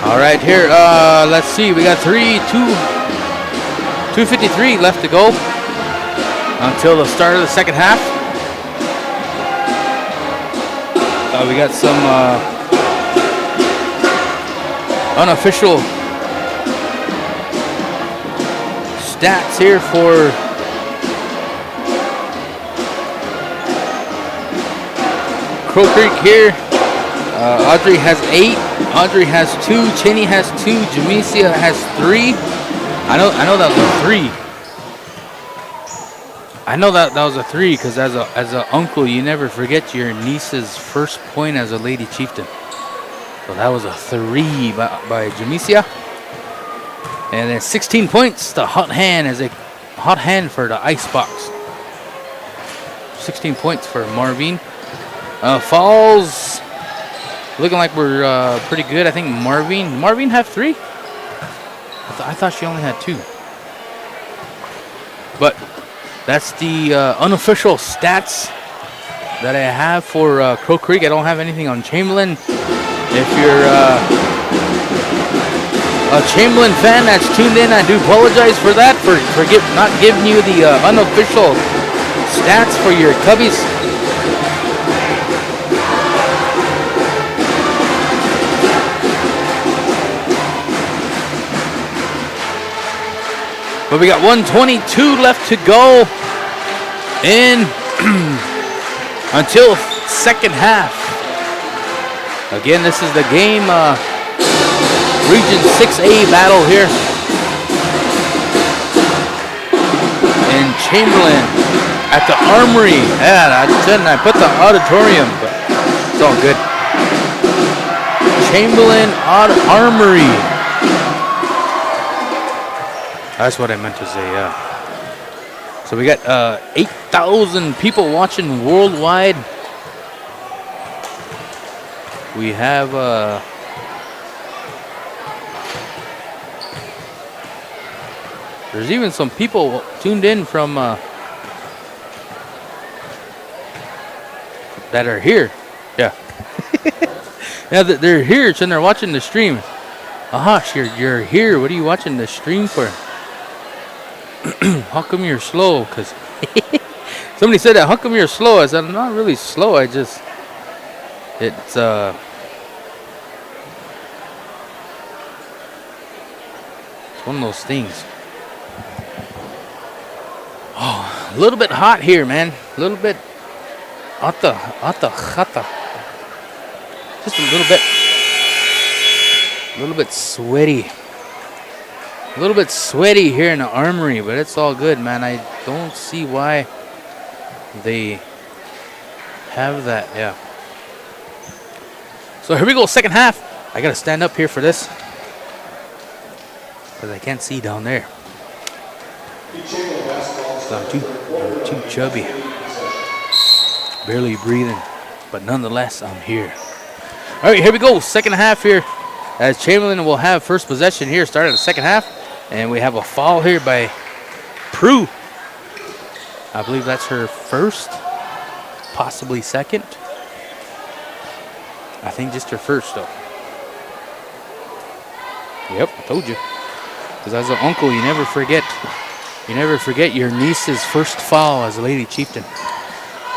All right, here, let's see. We got 2:53 left to go until the start of the second half. We got some unofficial stats here for Crow Creek here. Audrey has 8. Audrey has 2. Cheney has 2. Jamesia has 3. I know that was a 3. I know that was a 3 because as a uncle, you never forget your niece's first point as a lady chieftain. So that was a 3 by Jamesia. And then 16 points to Hot Hand as a hot hand for the icebox. 16 points for Marvin. Falls looking like we're pretty good. I think Marvin have 3. I thought she only had 2. But that's the unofficial stats that I have for Crow Creek. I don't have anything on Chamberlain. If you're a Chamberlain fan that's tuned in, I do apologize for that, for not giving you the unofficial stats for your Cubbies. But we got 1:22 left to go in until second half. Again, this is the game Region 6A battle here in Chamberlain at the Armory. Yeah, I put the auditorium, but it's all good. Chamberlain Armory. That's what I meant to say, yeah. So we got 8,000 people watching worldwide. We have there's even some people tuned in from that are here. Yeah. Yeah, they're here and they're watching the stream. Ahosh, you're here. What are you watching the stream for? How come you're slow? Because somebody said that. How come you're slow? I said, I'm not really slow. It's one of those things. Oh, a little bit hot here, man. A little bit hata. Just a little bit sweaty. A little bit sweaty here in the Armory, but it's all good, man. I don't see why they have that. Yeah. So here we go, second half. I gotta stand up here for this because I can't see down there. So I'm too chubby, barely breathing, but nonetheless, I'm here. All right, here we go, second half here. As Chamberlain will have first possession here, starting the second half. And we have a foul here by Prue. I believe that's her first, possibly second. I think just her first, though. Yep, I told you. Because as an uncle, you never forget. You never forget your niece's first foul as a lady chieftain.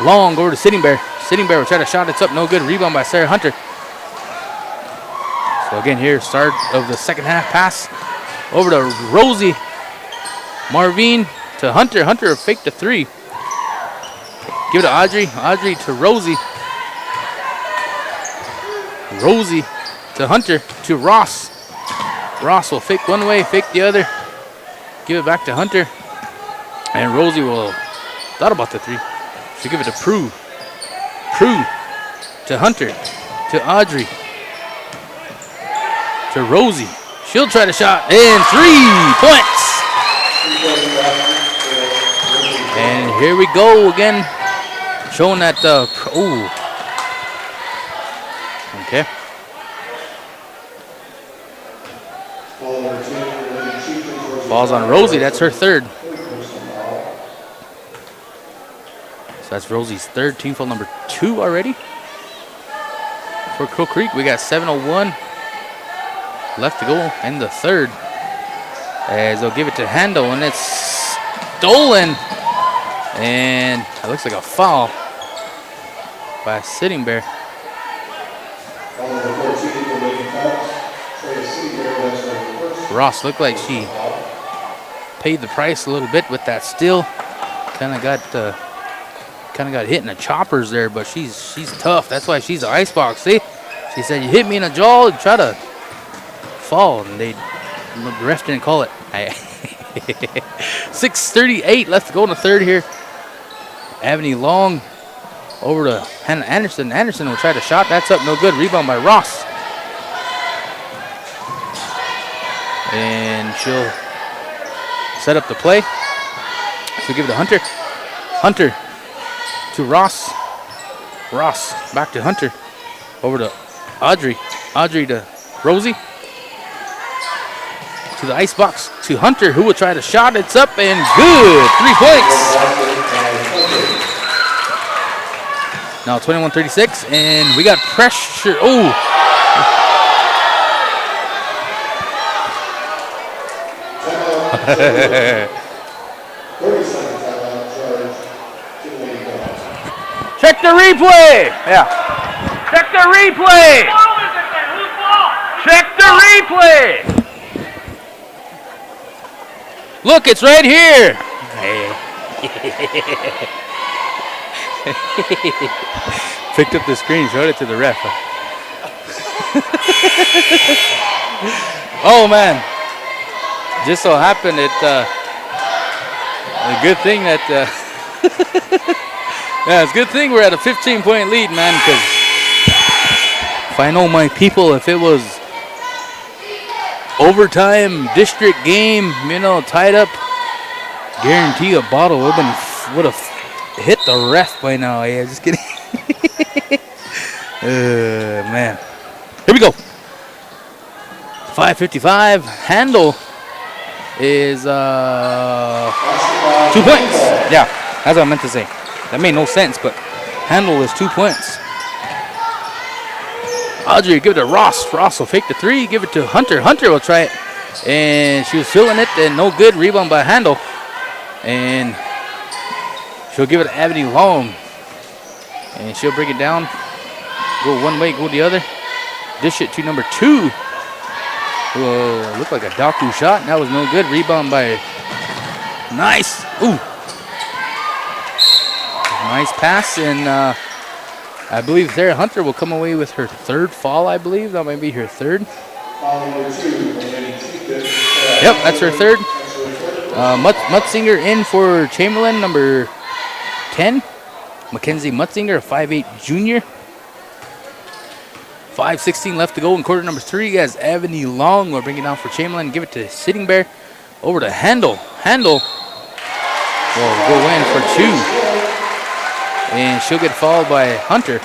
Long over to Sitting Bear. Sitting Bear will try to shot. It's up, no good. Rebound by Sarah Hunter. So again here, start of the second half pass. Over to Rosie. Marvin to Hunter. Hunter faked a 3. Give it to Audrey. Audrey to Rosie. Rosie to Hunter to Ross. Ross will fake one way, fake the other. Give it back to Hunter. And Rosie will, thought about the 3. She'll give it to Prue. Prue to Hunter. To Audrey. To Rosie. She'll try to shot, and 3 points. And here we go again, showing that, okay. Ball's on Rosie, that's her third. So that's Rosie's third, team foul number 2 already. For Crow Creek, we got 7:01. left to go in the third. As they'll give it to Handel, and it's stolen. And it looks like a foul by Sitting Bear. Ross looked like she paid the price a little bit with that steal. Kind of got hit in the choppers there, but she's tough. That's why she's an icebox. See, she said, "You hit me in the jaw and try to fall," and the ref didn't call it. 6:38 left to go in the third here. Ebony Long over to Hannah Anderson. Anderson will try the shot. That's up, no good. Rebound by Ross. And she'll set up the play. She'll give it to Hunter. Hunter to Ross. Ross back to Hunter. Over to Audrey. Audrey to Rosie. To the icebox to Hunter, who will try the shot. It's up and good. 3 points. Now 21-36, and we got pressure. Oh. Check the replay. Yeah. Check the replay. Check the replay. Look, it's right here. Picked up the screen, showed it to the ref. Oh man. Just so happened a good thing that yeah, it's a good thing we're at a 15-point lead, man, because if I know my people, if it was overtime district game, you know, tied up, guarantee a bottle would have hit the ref by now. Yeah, just kidding. Man. Here we go. 5:55. Handle is 2 points. Yeah, that's what I meant to say. That made no sense, but Handle is 2 points. Audrey, give it to Ross. Ross will fake the three. Give it to Hunter. Hunter will try it. And she was feeling it, and no good. Rebound by Handle. And she'll give it to Ebony Long. And she'll bring it down. Go one way, go the other. Dish it to number 2. Whoa, looked like a Daku shot. And that was no good. Rebound by Nice. Ooh. Nice pass. And I believe Sarah Hunter will come away with her third foul, I believe. That might be her third. Yep, that's her third. Mutzinger in for Chamberlain, number 10. Mackenzie Mutzinger, a 5'8 junior. 5:16 left to go in quarter number 3 as Ebony Long will bring it down for Chamberlain. Give it to Sitting Bear. Over to Handle. Handle will go in for 2. And she'll get fouled by Hunter.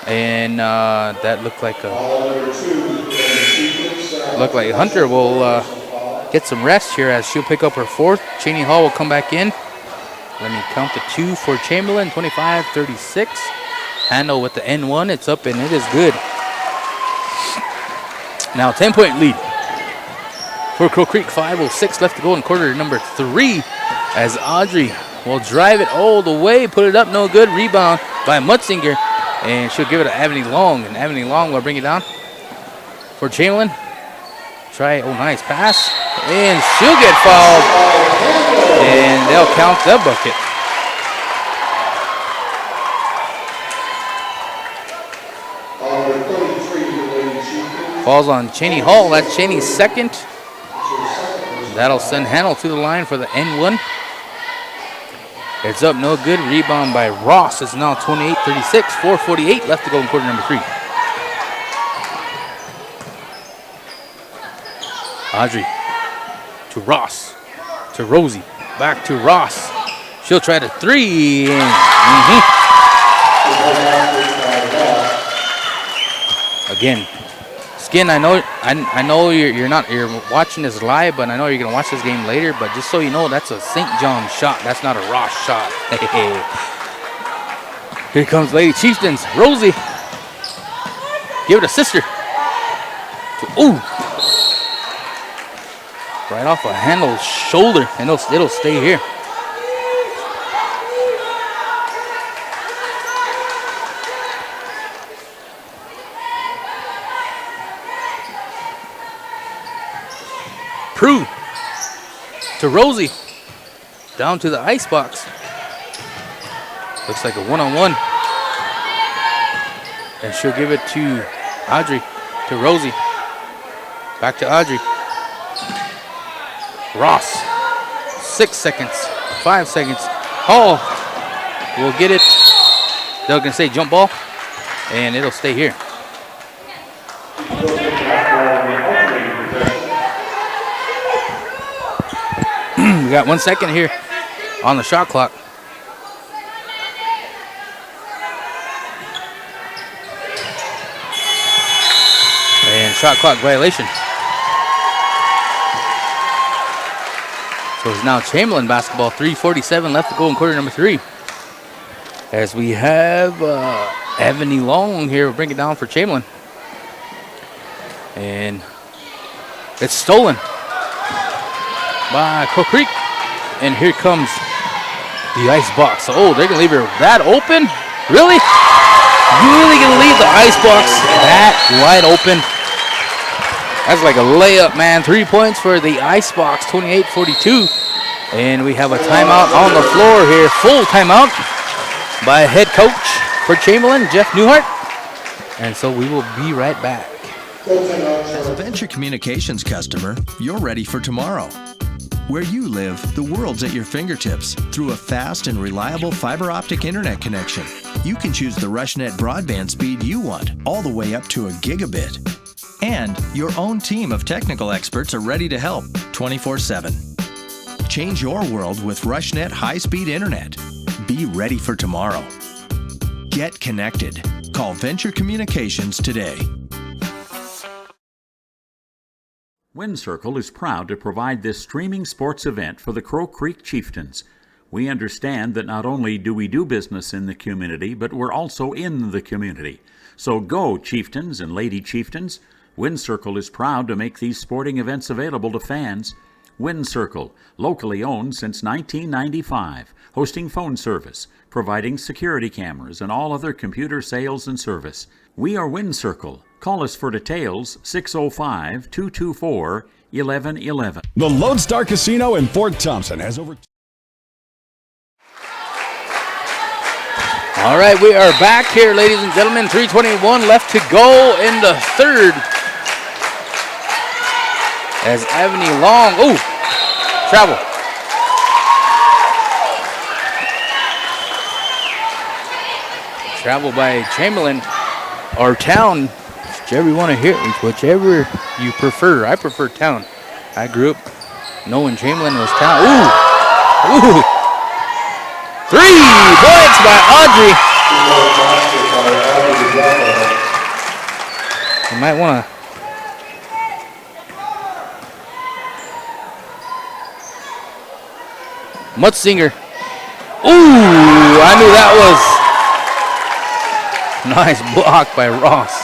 And that looked like Hunter will get some rest here as she'll pick up her 4th. Cheney Hall will come back in. Let me count the 2 for Chamberlain. 25-36. Handle with the N1. It's up and it is good. Now 10-point lead for Crow Creek. 5:06 left to go in quarter number 3 as Audrey will drive it all the way. Put it up, no good. Rebound by Mutzinger. And she'll give it to Ebony Long. And Ebony Long will bring it down for Chamberlain. Try, oh, nice pass. And she'll get fouled. And they'll count the bucket. Falls on Cheney Hall. That's Cheney's second. That'll send Handle to the line for the N1. It's up, no good. Rebound by Ross. It's now 28-36. 4:48 left to go in quarter number 3. Audrey to Ross. To Rosie. Back to Ross. She'll try the 3. And, Again. Skin, I know you're watching this live, but I know you're gonna watch this game later. But just so you know, that's a St. John shot. That's not a Ross shot. Here comes Lady Chieftains. Rosie, give it a sister. Ooh! Right off of Handel's shoulder, and it'll stay here. Prue to Rosie. Down to the ice box. Looks like a one-on-one. And she'll give it to Audrey, to Rosie. Back to Audrey. Ross. 6 seconds. 5 seconds. Hall will get it. They're going to say jump ball. And it'll stay here. We got 1 second here on the shot clock. And shot clock violation. So it's now Chamberlain basketball. 3:47 left to go in quarter number 3. As we have Ebony Long here, we'll bring it down for Chamberlain. And it's stolen by Crow Creek. And here comes the ice box. Oh, they're going to leave her that open? Really? You really going to leave the ice box that wide open? That's like a layup, man. 3 points for the ice box, 28-42. And we have a timeout on the floor here. Full timeout by head coach for Chamberlain, Jeff Newhart. And so we will be right back. As a Venture Communications customer, you're ready for tomorrow. Where you live, the world's at your fingertips through a fast and reliable fiber optic internet connection. You can choose the RushNet broadband speed you want, all the way up to a gigabit. And your own team of technical experts are ready to help 24/7. Change your world with RushNet high-speed internet. Be ready for tomorrow. Get connected. Call Venture Communications today. WindCircle is proud to provide this streaming sports event for the Crow Creek Chieftains. We understand that not only do we do business in the community, but we're also in the community. So go, Chieftains and Lady Chieftains. WindCircle is proud to make these sporting events available to fans. WindCircle, locally owned since 1995, hosting phone service, providing security cameras, and all other computer sales and service. We are WindCircle. Call us for details, 605-224-1111. The Lone Star Casino in Fort Thompson has over... All right, we are back here, ladies and gentlemen. 3:21 left to go in the third. As Ebony Long, travel. Travel by Chamberlain or Town, whichever you want to hear, whichever you prefer. I prefer Town. I grew up knowing Chamberlain was Town. Ooh. 3 points by Audrey. You might want to. Mutzinger. Ooh, I knew that was nice block by Ross.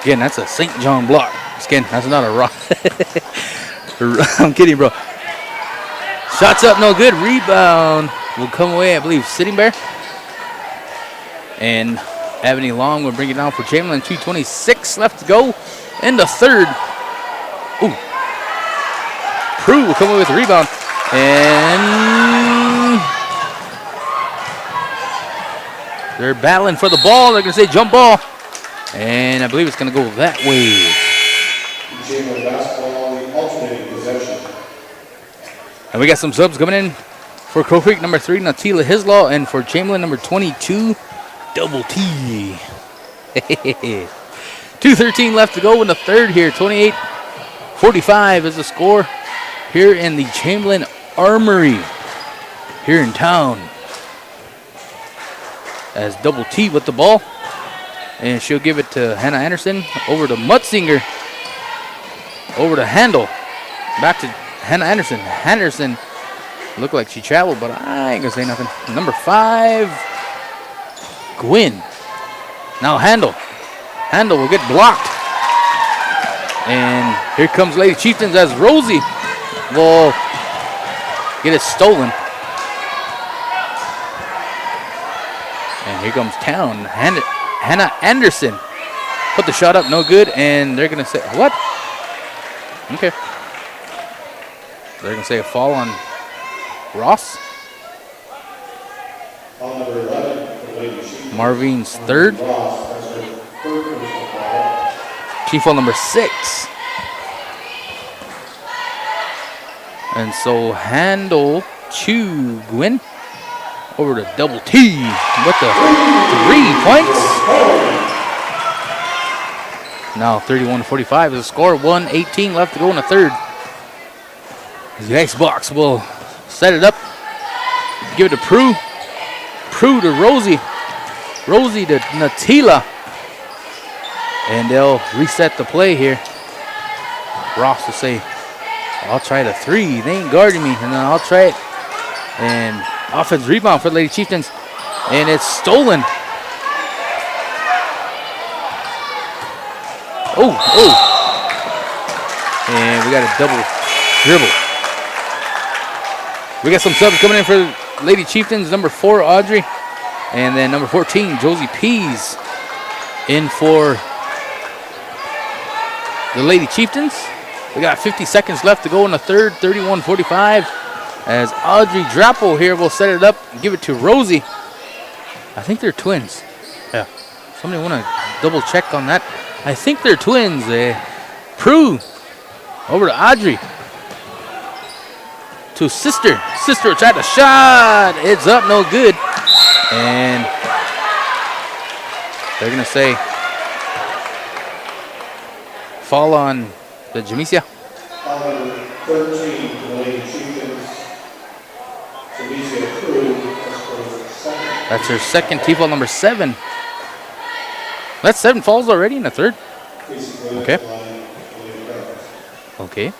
Again, that's a St. John block. Just kidding, that's not a Ross. I'm kidding, bro. Shots up, no good. Rebound will come away, I believe, Sitting Bear. And Ebony Long will bring it down for Chamberlain. 2:26 left to go in the third. Ooh. Prue will come away with the rebound. And they're battling for the ball. They're going to say jump ball. And I believe it's going to go that way. Chamberlain basketball, the alternating possession. And we got some subs coming in for Crow Creek, number 3, Natila Hislaw, and for Chamberlain, number 22, Double T. 2:13 left to go in the third here. 28-45 is the score here in the Chamberlain Armory here in town. As Double T with the ball. And she'll give it to Hannah Anderson. Over to Mutzinger. Over to Handel. Back to Hannah Anderson. Henderson looked like she traveled, but I ain't gonna say nothing. Number 5, Gwynn. Now Handel. Handel will get blocked And here comes Lady Chieftains as Rosie will get it stolen. And here comes Town. Hannah Anderson put the shot up, no good. And they're going to say, what? Okay. They're going to say a foul on Ross. Foul number 11 for Lady Chieftains. Marvine's third. Ross, that's her third personal foul. Team foul number 6. And so handle to Gwyn over to Double T with the 3 points. Now 31-45 is the score. 1:18 left to go in the third. The Xbox will set it up. Give it to Prue. Prue to Rosie. Rosie to Natila. And they'll reset the play here. Ross will say, I'll try the 3. They ain't guarding me. And then I'll try it. And offense rebound for the Lady Chieftains. And it's stolen. Oh. And we got a double dribble. We got some subs coming in for Lady Chieftains. Number 4, Audrey. And then number 14, Josie Pease in for the Lady Chieftains. We got 50 seconds left to go in the third, 31-45. As Audrey Drapo here will set it up and give it to Rosie. I think they're twins. Yeah. Somebody want to double check on that? I think they're twins. Prue over to Audrey. To Sister. Sister tried a shot. It's up, no good. And they're going to say fall on the Jamesia. Foul number 13 for the Lady Chieftains. Jamesia Prue, That's her second team foul, number 7. That's 7 falls already in the third. Okay. Okay.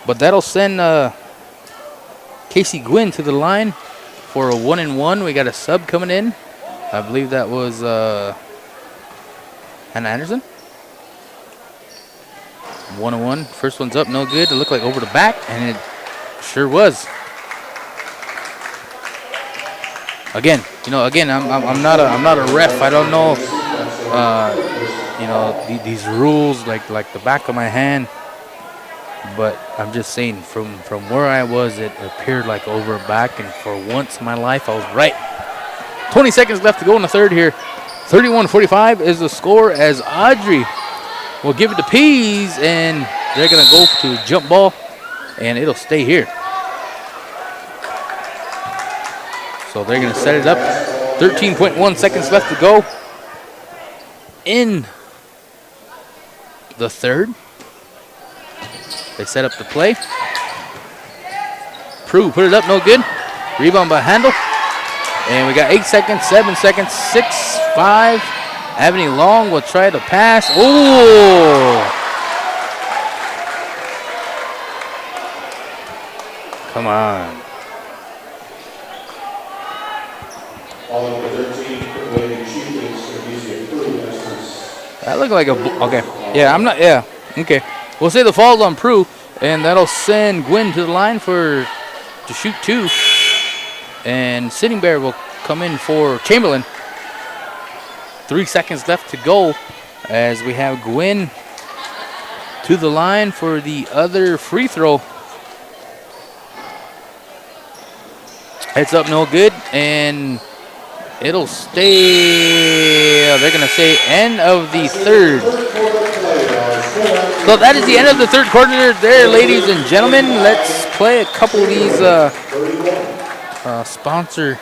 But that'll send Casey Gwynn to the line for a 1-and-1. We got a sub coming in. I believe that was Hannah Anderson. 1-and-1. First one's up, no good. It looked like over the back, and it sure was. Again, I'm not a ref. I don't know, these rules like the back of my hand. But I'm just saying, from where I was, it appeared like over back, and for once in my life, I was right. 20 seconds left to go in the third here. 31-45 is the score as Audrey will give it to Pease, and they're going to go to a jump ball, and it'll stay here. So they're going to set it up. 13.1 seconds left to go in the third. They set up the play. Prue put it up, no good. Rebound by Handel. And we got 8 seconds, 7 seconds, 6, 5. Ebony Long will try to pass. Oh! Come on. All number 13 for the Lady Chieftains. Jamesia Prue. That looked like a... Okay. Yeah, I'm not... Yeah. Okay. We'll say the fall's on Prue, and that'll send Gwyn to the line to shoot 2. And Sitting Bear will come in for Chamberlain. 3 seconds left to go as we have Gwyn to the line for the other free throw. It's up, no good, and it'll stay. They're going to say end of the third. So that is the end of the third quarter there, ladies and gentlemen. Let's play a couple of these sponsor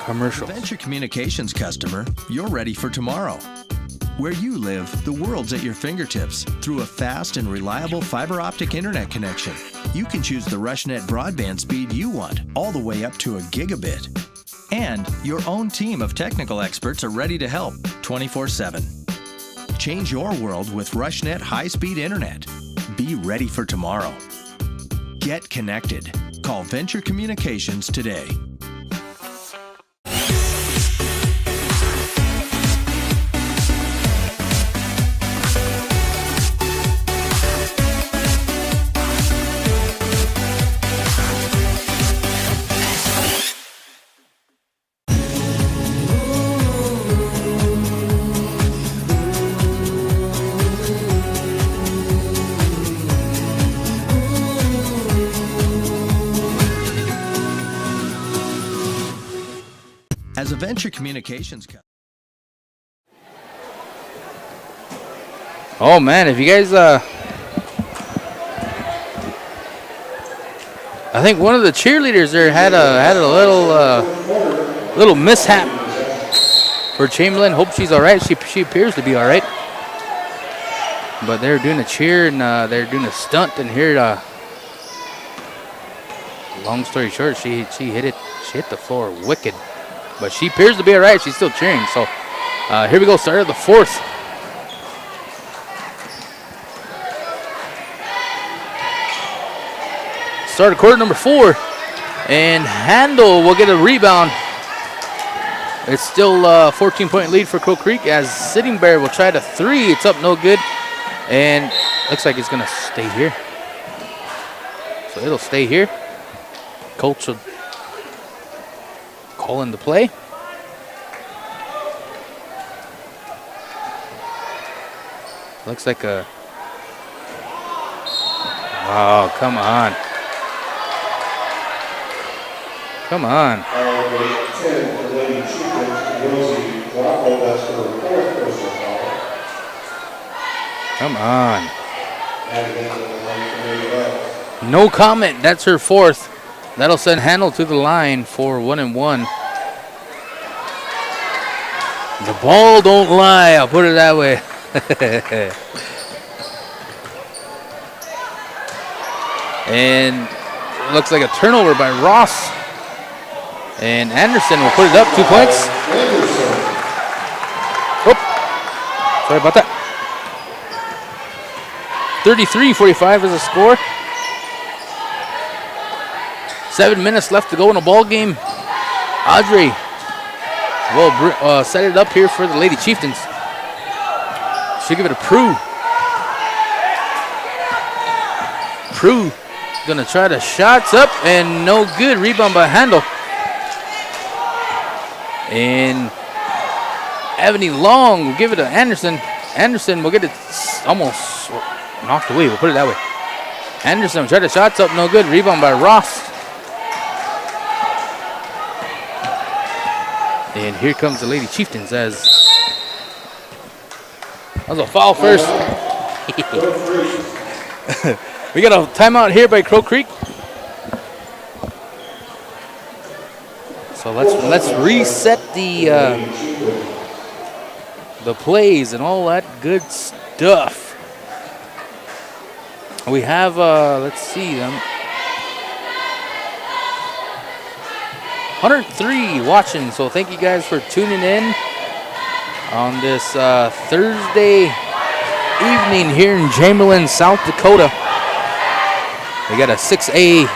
commercials. Venture Communications customer, you're ready for tomorrow. Where you live, the world's at your fingertips through a fast and reliable fiber optic internet connection. You can choose the RushNet broadband speed you want, all the way up to a gigabit. And your own team of technical experts are ready to help 24/7. Change your world with RushNet high-speed internet. Be ready for tomorrow. Get connected. Call Venture Communications today. As a Venture Communications company. Oh man, if you guys, I think one of the cheerleaders there had a little mishap for Chamberlain. Hope she's all right. She appears to be all right. But they're doing a cheer and they're doing a stunt, and here, long story short, she hit it. She hit the floor wicked, but she appears to be all right. She's still cheering. So here we go. Start of the fourth. Start of quarter number 4, and Handel will get a rebound. It's still a 14-point lead for Crow Creek as Sitting Bear will try to 3. It's up no good, and looks like it's going to stay here. So it'll stay here. Coach will call in the play. Looks like a... Oh, come on. Come on. Come on. No comment. That's her 4th. That'll send Handel to the line for 1-1. The ball don't lie. I'll put it that way. And it looks like a turnover by Ross. And Anderson will put it up, 2 points. Oh, sorry about that. 33-45 is the score. 7 minutes left to go in the ball game. Audrey will set it up here for the Lady Chieftains. She'll give it to Prue. Prue gonna try the shots up and no good. Rebound by Handel. And Ebony Long will give it to Anderson. Anderson will get it almost knocked away. We'll put it that way. Anderson will try the shots up. No good. Rebound by Ross. And here comes the Lady Chieftains as that was a foul first. We got a timeout here by Crow Creek. So let's reset the plays and all that good stuff. We have let's see them. 103 watching, so thank you guys for tuning in on this Thursday evening here in Chamberlain, South Dakota. We got a 6A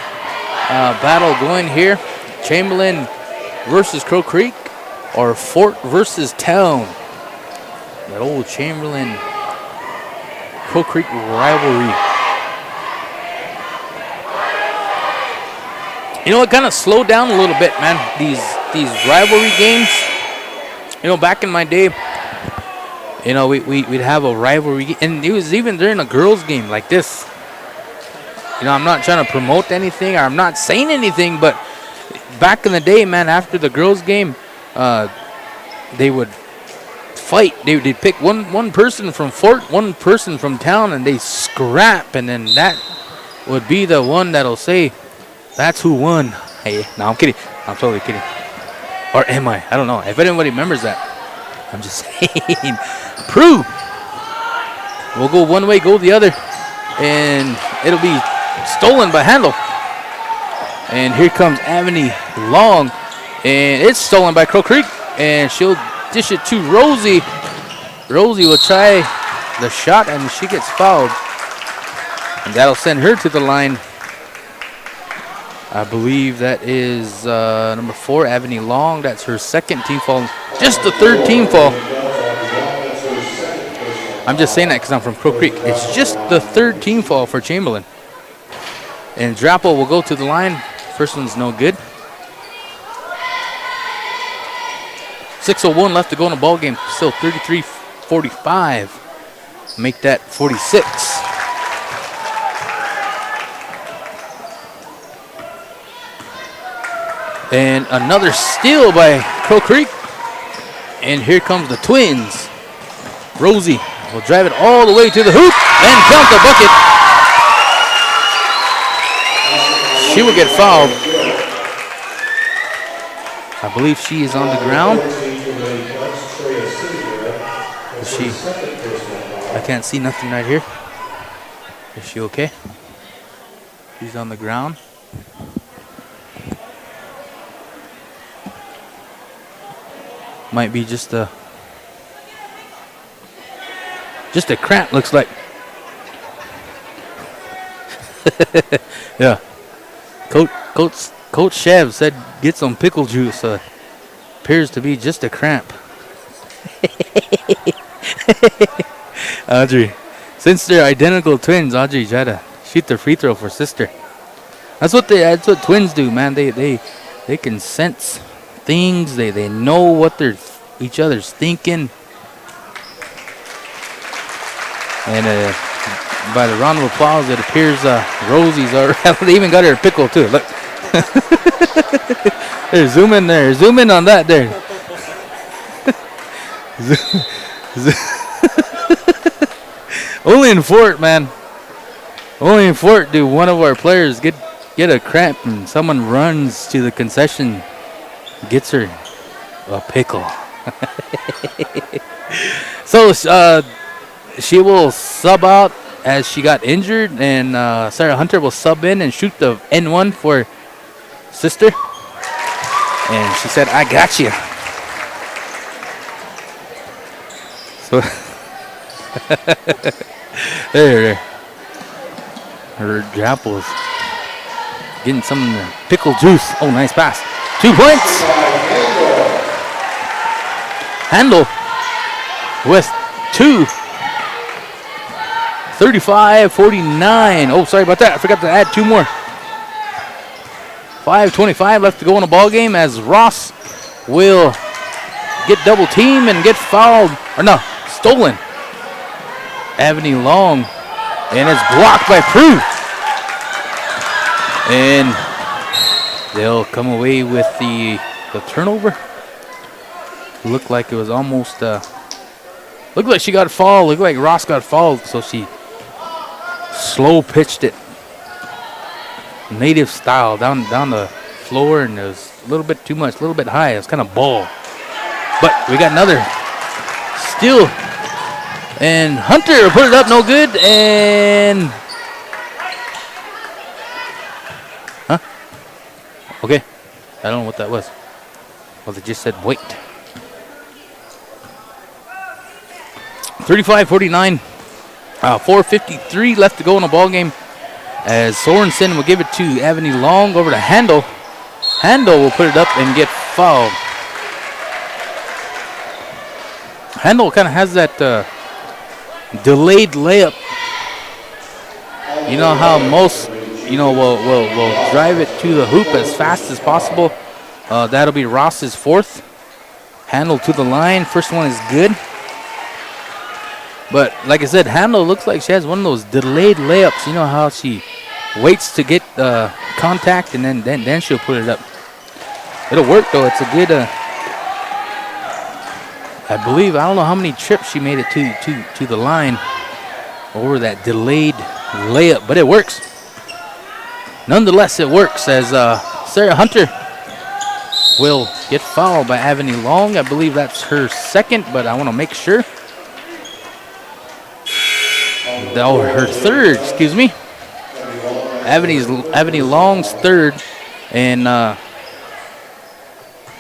battle going here. Chamberlain versus Crow Creek, or Fort versus Town. That old Chamberlain Crow Creek rivalry. You know, it kind of slowed down a little bit, man. These rivalry games. You know, back in my day, you know, we'd have a rivalry, and it was even during a girls' game like this. You know, I'm not trying to promote anything, or I'm not saying anything, but back in the day, man, after the girls' game, they would fight. They'd pick one person from Fort, one person from Town, and they scrap, and then that would be the one that'll say, that's who won. Hey, no, I'm kidding. I'm totally kidding. Or am I? I don't know. If anybody remembers that, I'm just saying. Prue will go one way, go the other, and it'll be stolen by Handel. And here comes Avani Long, and it's stolen by Crow Creek, and she'll dish it to Rosie. Rosie will try the shot, and she gets fouled, and that'll send her to the line. I believe that is number 4, Avani Long. That's her second team foul. Just the third team foul. I'm just saying that because I'm from Crow Creek. It's just the third team foul for Chamberlain. And Drappel will go to the line. First one's no good. 6:01 left to go in the ball game. Still 33-45. Make that 46. And another steal by Crow Creek. And here comes the Twins. Rosie will drive it all the way to the hoop and count the bucket. She will get fouled. I believe she is on the ground. Is she? I can't see nothing right here. Is she okay? She's on the ground. Might be just a cramp, looks like. Yeah. Coach Shev said get some pickle juice. Appears to be just a cramp. Audrey, since they're identical twins, Audrey tried to shoot the free throw for sister. That's what twins do, man. They can sense things. They know what each other's thinking. And by the round of applause, it appears Rosie's already. They even got her pickle too. Look. There, zoom in there. Zoom in on that there. Only in Fort, man. Only in Fort do one of our players get a cramp and someone runs to the concession, gets her a pickle. So she will sub out as she got injured, and Sarah Hunter will sub in and shoot the N1 for sister. And she said, "I got you." So there, her apple is getting some of the pickle juice. Oh, nice pass. 2 points. Handle with 2. 35-49. Oh, sorry about that. I forgot to add 2 more. 5:25 left to go in the ball game as Ross will get double teamed and get fouled. Or no, stolen. Avani Long. And it's blocked by Prue. And they'll come away with the turnover. Looked like it was almost looked like she got fouled. Looked like Ross got fouled, so she slow pitched it native style down the floor, and it was a little bit too much, a little bit high. It was kind of ball. But we got another steal, and Hunter put it up, no good. And okay, I don't know what that was. Well, they just said wait. 35-49. 4:53 left to go in the ball game as Sorensen will give it to Avani Long over to Handel. Handel will put it up and get fouled. Handel kind of has that delayed layup. You know how most, will drive it to the hoop as fast as possible. That'll be Ross's 4th. Handel to the line. First one is good. But like I said, Handel looks like she has one of those delayed layups. You know how she waits to get contact and then she'll put it up. It'll work though. It's a good. I believe, I don't know how many trips she made it to the line over that delayed layup, but it works. Nonetheless, it works as Sarah Hunter will get fouled by Avani Long. I believe that's her 2nd, but I want to make sure. Oh, her 3rd, excuse me. Avani Long's 3rd, and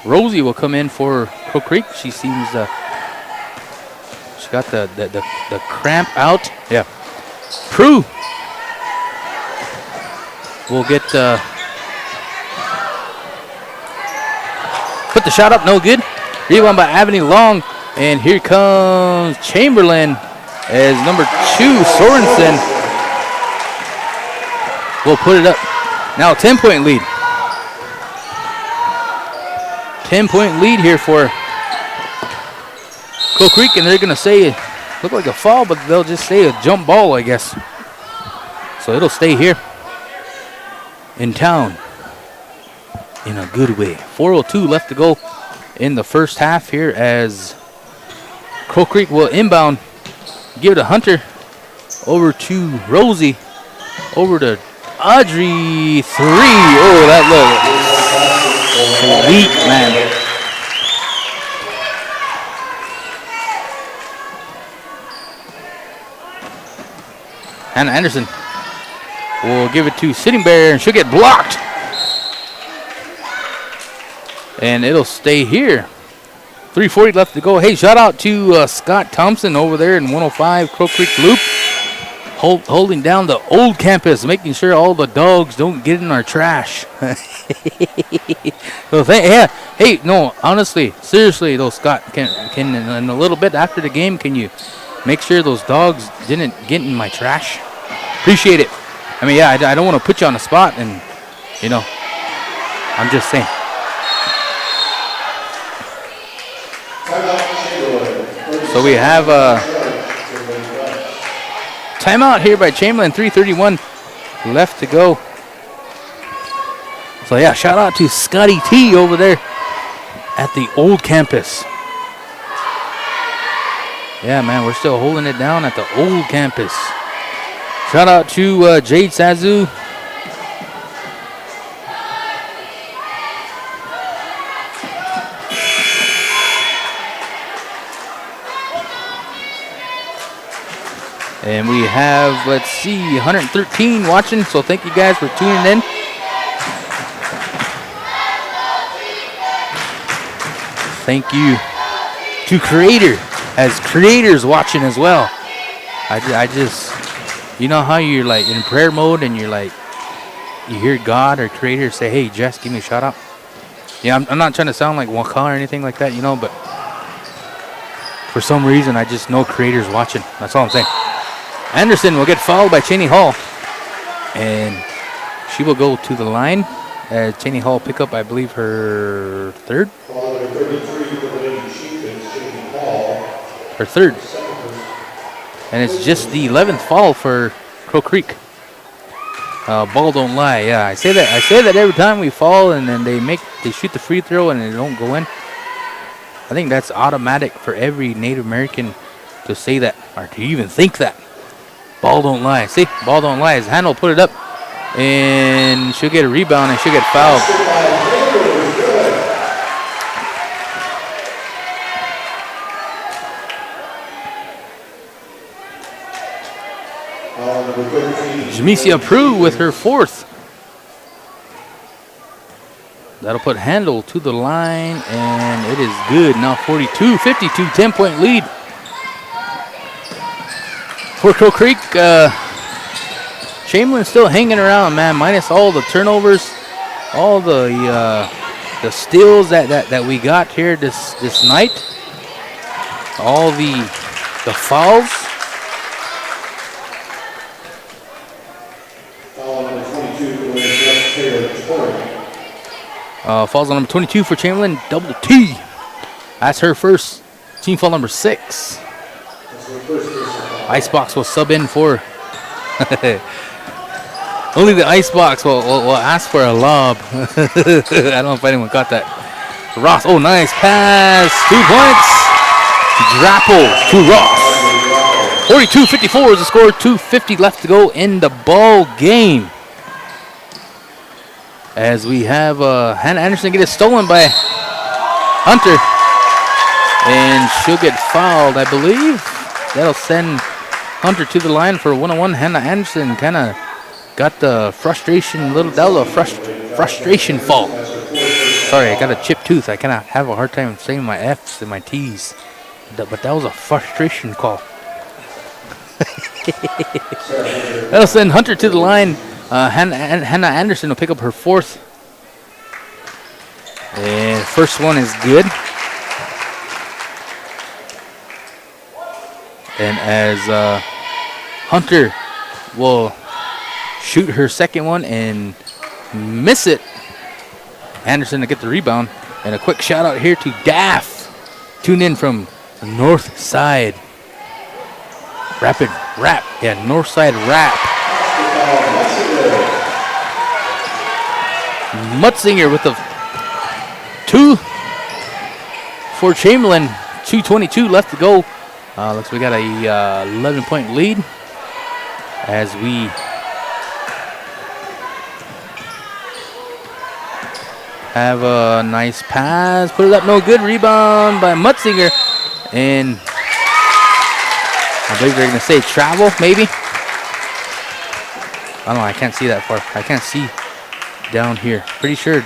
Rosie will come in for Crow Creek. She seems she got the cramp out. Yeah. Prue will get put the shot up, no good. Rebound by Avani Long, and here comes Chamberlain as number 2 Sorensen will put it up. Now 10-point lead. 10-point lead here for Crow Creek, and they're going to say it looked like a foul, but they'll just say a jump ball, I guess. So it'll stay here in town. in a good way. 4:02 left to go in the first half here as Crow Creek will inbound. Give it to Hunter. Over to Rosie. Over to Audrey. 3. Oh, that looked sweet, man. Hannah Anderson will give it to Sitting Bear, and she'll get blocked. And it'll stay here. 3:40 left to go. Hey, shout out to Scott Thompson over there in 105 Crow Creek Loop. Holding down the old campus, making sure all the dogs don't get in our trash. So hey, no, honestly, seriously though, Scott, can in a little bit after the game, can you make sure those dogs didn't get in my trash? Appreciate it. I mean, yeah, I don't want to put you on the spot, and you know, I'm just saying. So we have timeout here by Chamberlain. 3:31 left to go. So yeah, shout out to Scotty T over there at the old campus. Yeah, man, we're still holding it down at the old campus. Shout out to Jade Sazu. And we have, let's see, 113 watching, so thank you guys for tuning in. Thank you to Creator, as creators watching as well. I just, you know how you're like in prayer mode and you're like, you hear God or Creator say, hey, Jess, give me a shout out. Yeah, I'm not trying to sound like Waka or anything like that, you know, but for some reason, I just know Creator's watching. That's all I'm saying. Anderson will get fouled by Cheney Hall, and she will go to the line as Cheney Hall pick up, I believe, her third. Her third. And it's just the 11th foul for Crow Creek. Ball don't lie. Yeah, I say that every time we fall, and then they shoot the free throw and they don't go in. I think that's automatic for every Native American to say that or to even think that. Ball don't lie. See, ball don't lie. His hand will put it up, and she'll get a rebound, and she'll get fouled. Jamesia Prue with her fourth. That'll put Handel to the line, and it is good. Now 42-52, 10-point lead. For Crow Creek, Chamberlain still hanging around, man, minus all the turnovers, all the steals that we got here this night, all the fouls. Fouls on number 22 for Chamberlain, double T. That's her first, team foul number 6. Icebox will sub in for. Only the Icebox will ask for a lob. I don't know if anyone got that. Ross, oh, nice pass. 2 points. Drapple to Ross. 42-54 is the score. 2:50 left to go in the ball game. As we have Hannah Anderson get it stolen by Hunter. And she'll get fouled, I believe. That'll send Hunter to the line for 1-on-1. Hannah Anderson kind of got the frustration, frustration fall. Sorry, I got a chipped tooth. I kind of have a hard time saying my F's and my T's. But that was a frustration call. That'll send Hunter to the line. Hannah Anderson will pick up her fourth. And first one is good. And as Hunter will shoot her second one and miss it, Anderson to get the rebound. And a quick shout out here to Daff. Tune in from the north side. Rapid Rap. Yeah, north side rap. Mutzinger with the 2 for Chamberlain. 2:22 left to go. Looks we got a 11-point lead as we have a nice pass. Put it up, no good. Rebound by Mutzinger. And I believe they're going to say travel, maybe. I don't know, I can't see that far. I can't see down here. Pretty sure.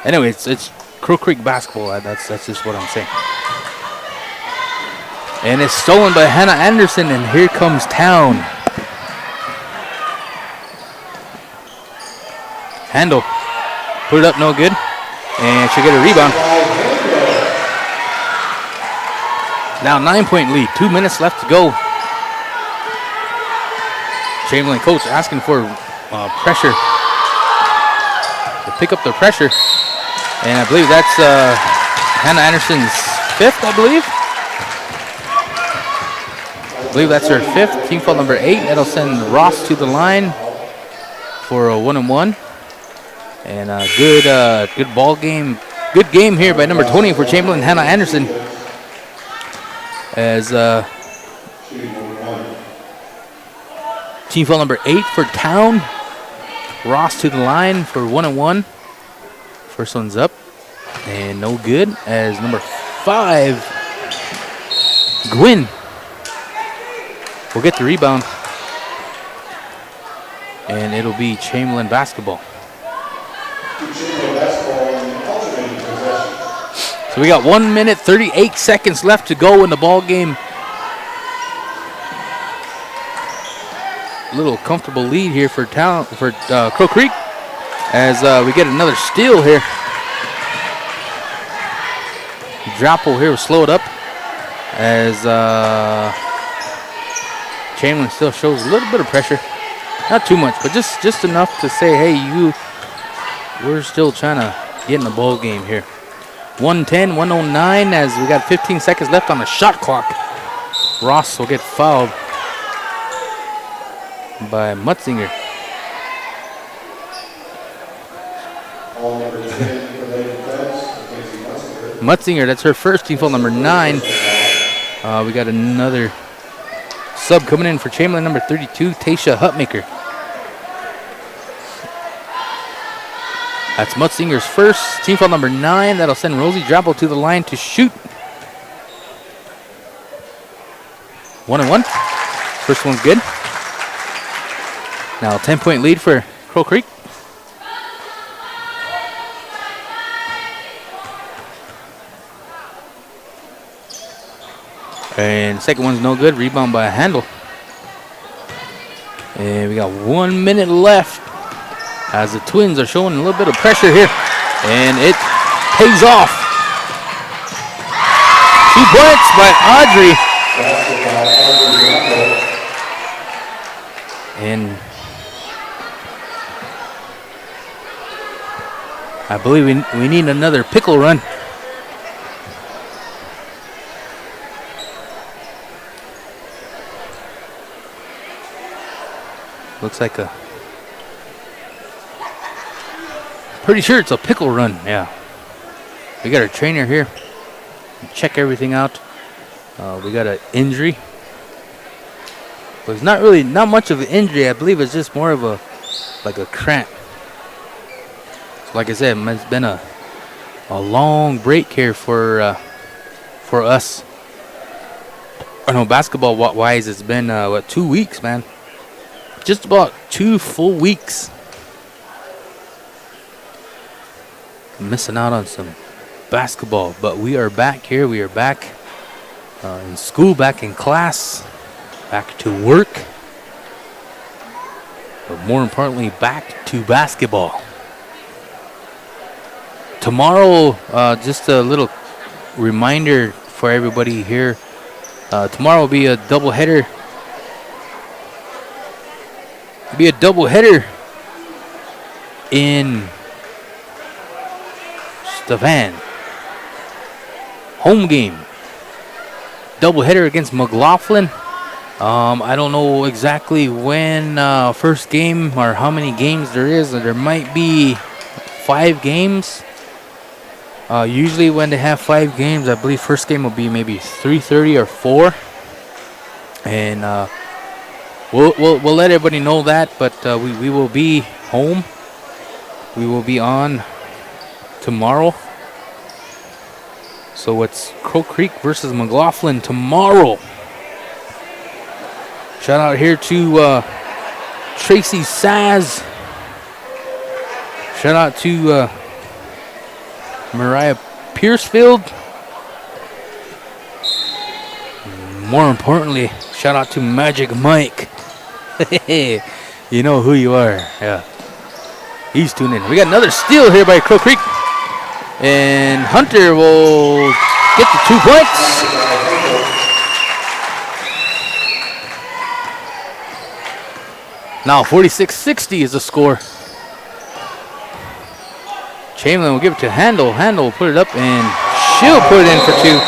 Anyway, it's Crow Creek basketball. That's just what I'm saying. And it's stolen by Hannah Anderson, and here comes Town. Handle. Put it up, no good. And she'll get a rebound. Now 9-point lead. 2 minutes left to go. Chamberlain coach asking for pressure. To pick up the pressure. And I believe that's Hannah Anderson's 5th, I believe. I believe that's her 5th. Team foul number 8. That'll send Ross to the line for a 1-and-1. And a good ball game. Good game here by number 20 for Chamberlain, Hannah Anderson. As team foul number 8 for Town. Ross to the line for 1-and-1. First one's up. And no good. As number 5, Gwynn, will get the rebound. And it'll be Chamberlain basketball. So we got 1 minute, 38 seconds left to go in the ball game. Little comfortable lead here for Crow Creek as we get another steal here. Drappel here will slow it up as Chamberlain still shows a little bit of pressure. Not too much, but just enough to say, hey, we're still trying to get in the ball game here. 110, 109 as we got 15 seconds left on the shot clock. Ross will get fouled by Mutzinger. Mutzinger, that's her first, team foul number 9. We got another sub coming in for Chamberlain, number 32, Tasha Hutmaker. That's Mutzinger's first, team foul number 9. That'll send Rosie Drappel to the line to shoot. 1-and-1. First one's good. Now 10-point lead for Crow Creek. And second one's no good. Rebound by Handel. And we got 1 minute left as the Twins are showing a little bit of pressure here. And it pays off. 2 points by Audrey. And I believe we need another pickle run. Looks like a... Pretty sure it's a pickle run, yeah. We got our trainer here. Check everything out. We got an injury. But it's not much of an injury. I believe it's just more of a cramp. So like I said, it's been a long break here for us. I know basketball wise, it's been 2 weeks, man. Just about 2 full weeks. Missing out on some basketball, but we are back here. We are back in school, back in class, back to work, but more importantly, back to basketball. Tomorrow, just a little reminder for everybody here. Tomorrow will be a doubleheader. Be a doubleheader in Stefan. Home game. Doubleheader against McLaughlin. I don't know exactly when first game or how many games there is. There might be 5 games. Usually when they have 5 games, I believe first game will be maybe 3:30 or 4. And we'll let everybody know that, but we will be home. We will be on tomorrow. So it's Crow Creek versus McLaughlin tomorrow. Shout out here to Tracy Saz. Shout out to Mariah Piercefield. More importantly, shout out to Magic Mike. You know who you are. Yeah. He's tuned in. We got another steal here by Crow Creek. And Hunter will get the 2 points. Now 46-60 is the score. Chamberlain will give it to Handel. Handel will put it up and she'll put it in for 2.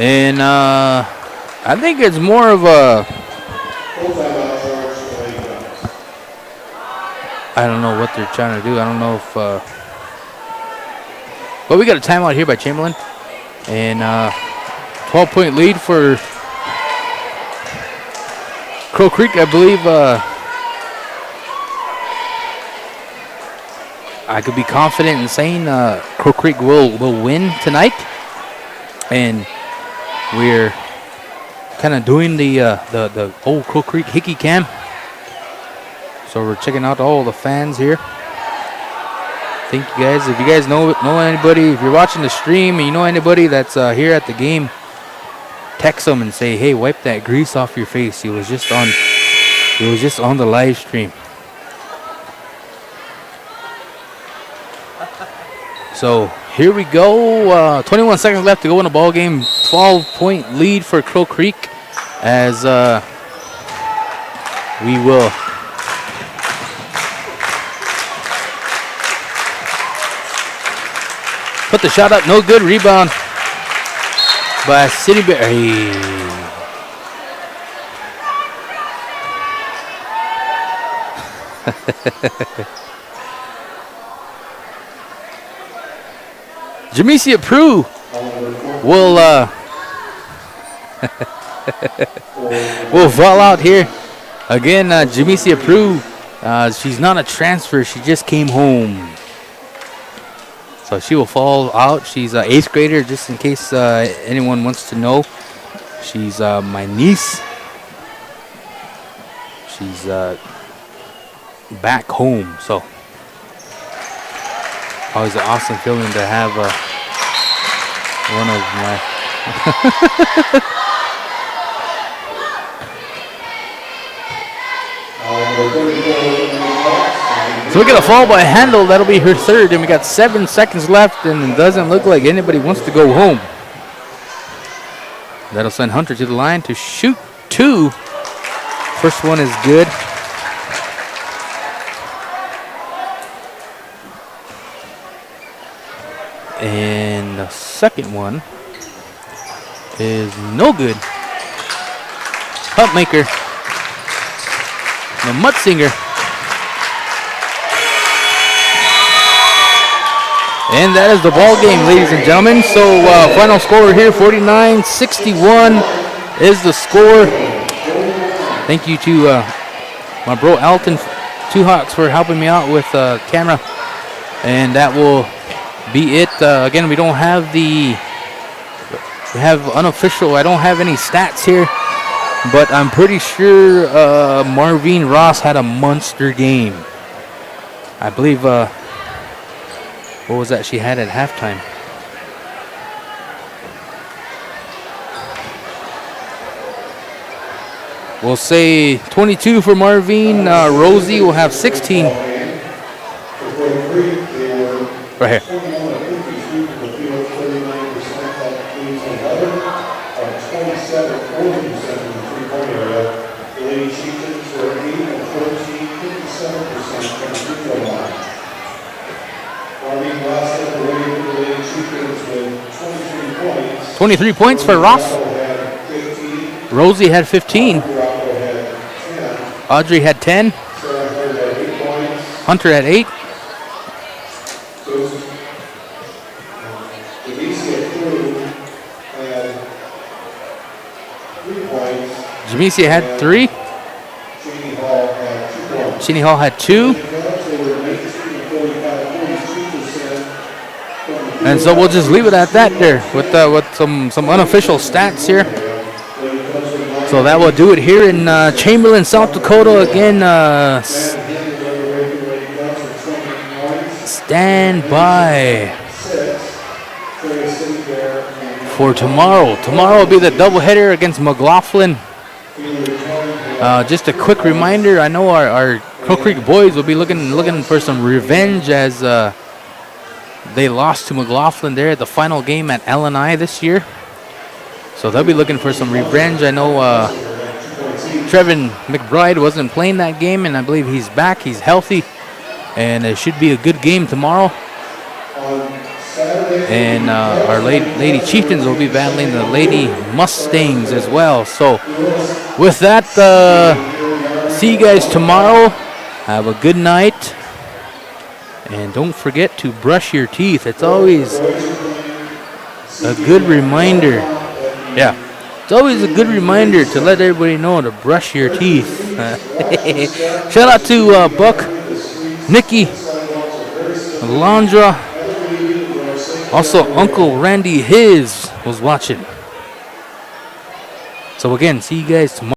And I think it's more of a, I don't know what they're trying to do. I don't know if, but we got a timeout here by Chamberlain. And 12-point lead for Crow Creek. I believe I could be confident in saying Crow Creek will win tonight. And we're kind of doing the old Crow Creek Hickey Cam. So we're checking out all the fans here. Thank you guys. If you guys know anybody, if you're watching the stream and you know anybody that's here at the game, text them and say, "Hey, wipe that grease off your face. It was just on the live stream." So here we go. 21 seconds left to go in the ball game. 12-point lead for Crow Creek as we will. Put the shot up, no good. Rebound by City Bear. Jamesia Prue will fall out here. Again, Jamesia Prue, she's not a transfer. She just came home. So she will fall out. She's an 8th grader, just in case anyone wants to know. She's my niece. She's back home. So always an awesome feeling to have one of my... So we get a fall by Handel. That'll be her 3rd, and we got 7 seconds left, and it doesn't look like anybody wants to go home. That'll send Hunter to the line to shoot 2. First one is good. And the second one is no good. Huntmaker. The Mutzinger. And that is the ball game, ladies and gentlemen. So final score here, 49-61 is the score. Thank you to my bro Alton Two Hawks for helping me out with camera. And that will be it. Again, we don't have unofficial, I don't have any stats here. But I'm pretty sure Marvine Ross had a monster game. I believe, what was that she had at halftime? We'll say 22 for Marvine. Rosie will have 16. Right here. With 23 points for Ross. Rosie had 15. Audrey had 10. Hunter had 8. Jamesia had 3. Cheney Hall had 2. And so we'll just leave it at that there with some unofficial stats here. So that will do it here in Chamberlain, South Dakota. Again, stand by for tomorrow. Tomorrow will be the doubleheader against McLaughlin. Just a quick reminder, I know our Crow Creek boys will be looking for some revenge as they lost to McLaughlin there at the final game at LNI this year. So they'll be looking for some revenge. I know Trevin McBride wasn't playing that game, and I believe he's back. He's healthy, and it should be a good game tomorrow. And our Lady Chieftains will be battling the Lady Mustangs as well. So with that, see you guys tomorrow. Have a good night. And don't forget to brush your teeth. It's always a good reminder. Yeah, it's always a good reminder to let everybody know to brush your teeth. Shout out to Buck, Nikki, Alondra. Also, Uncle Randy, his was watching. So again, see you guys tomorrow.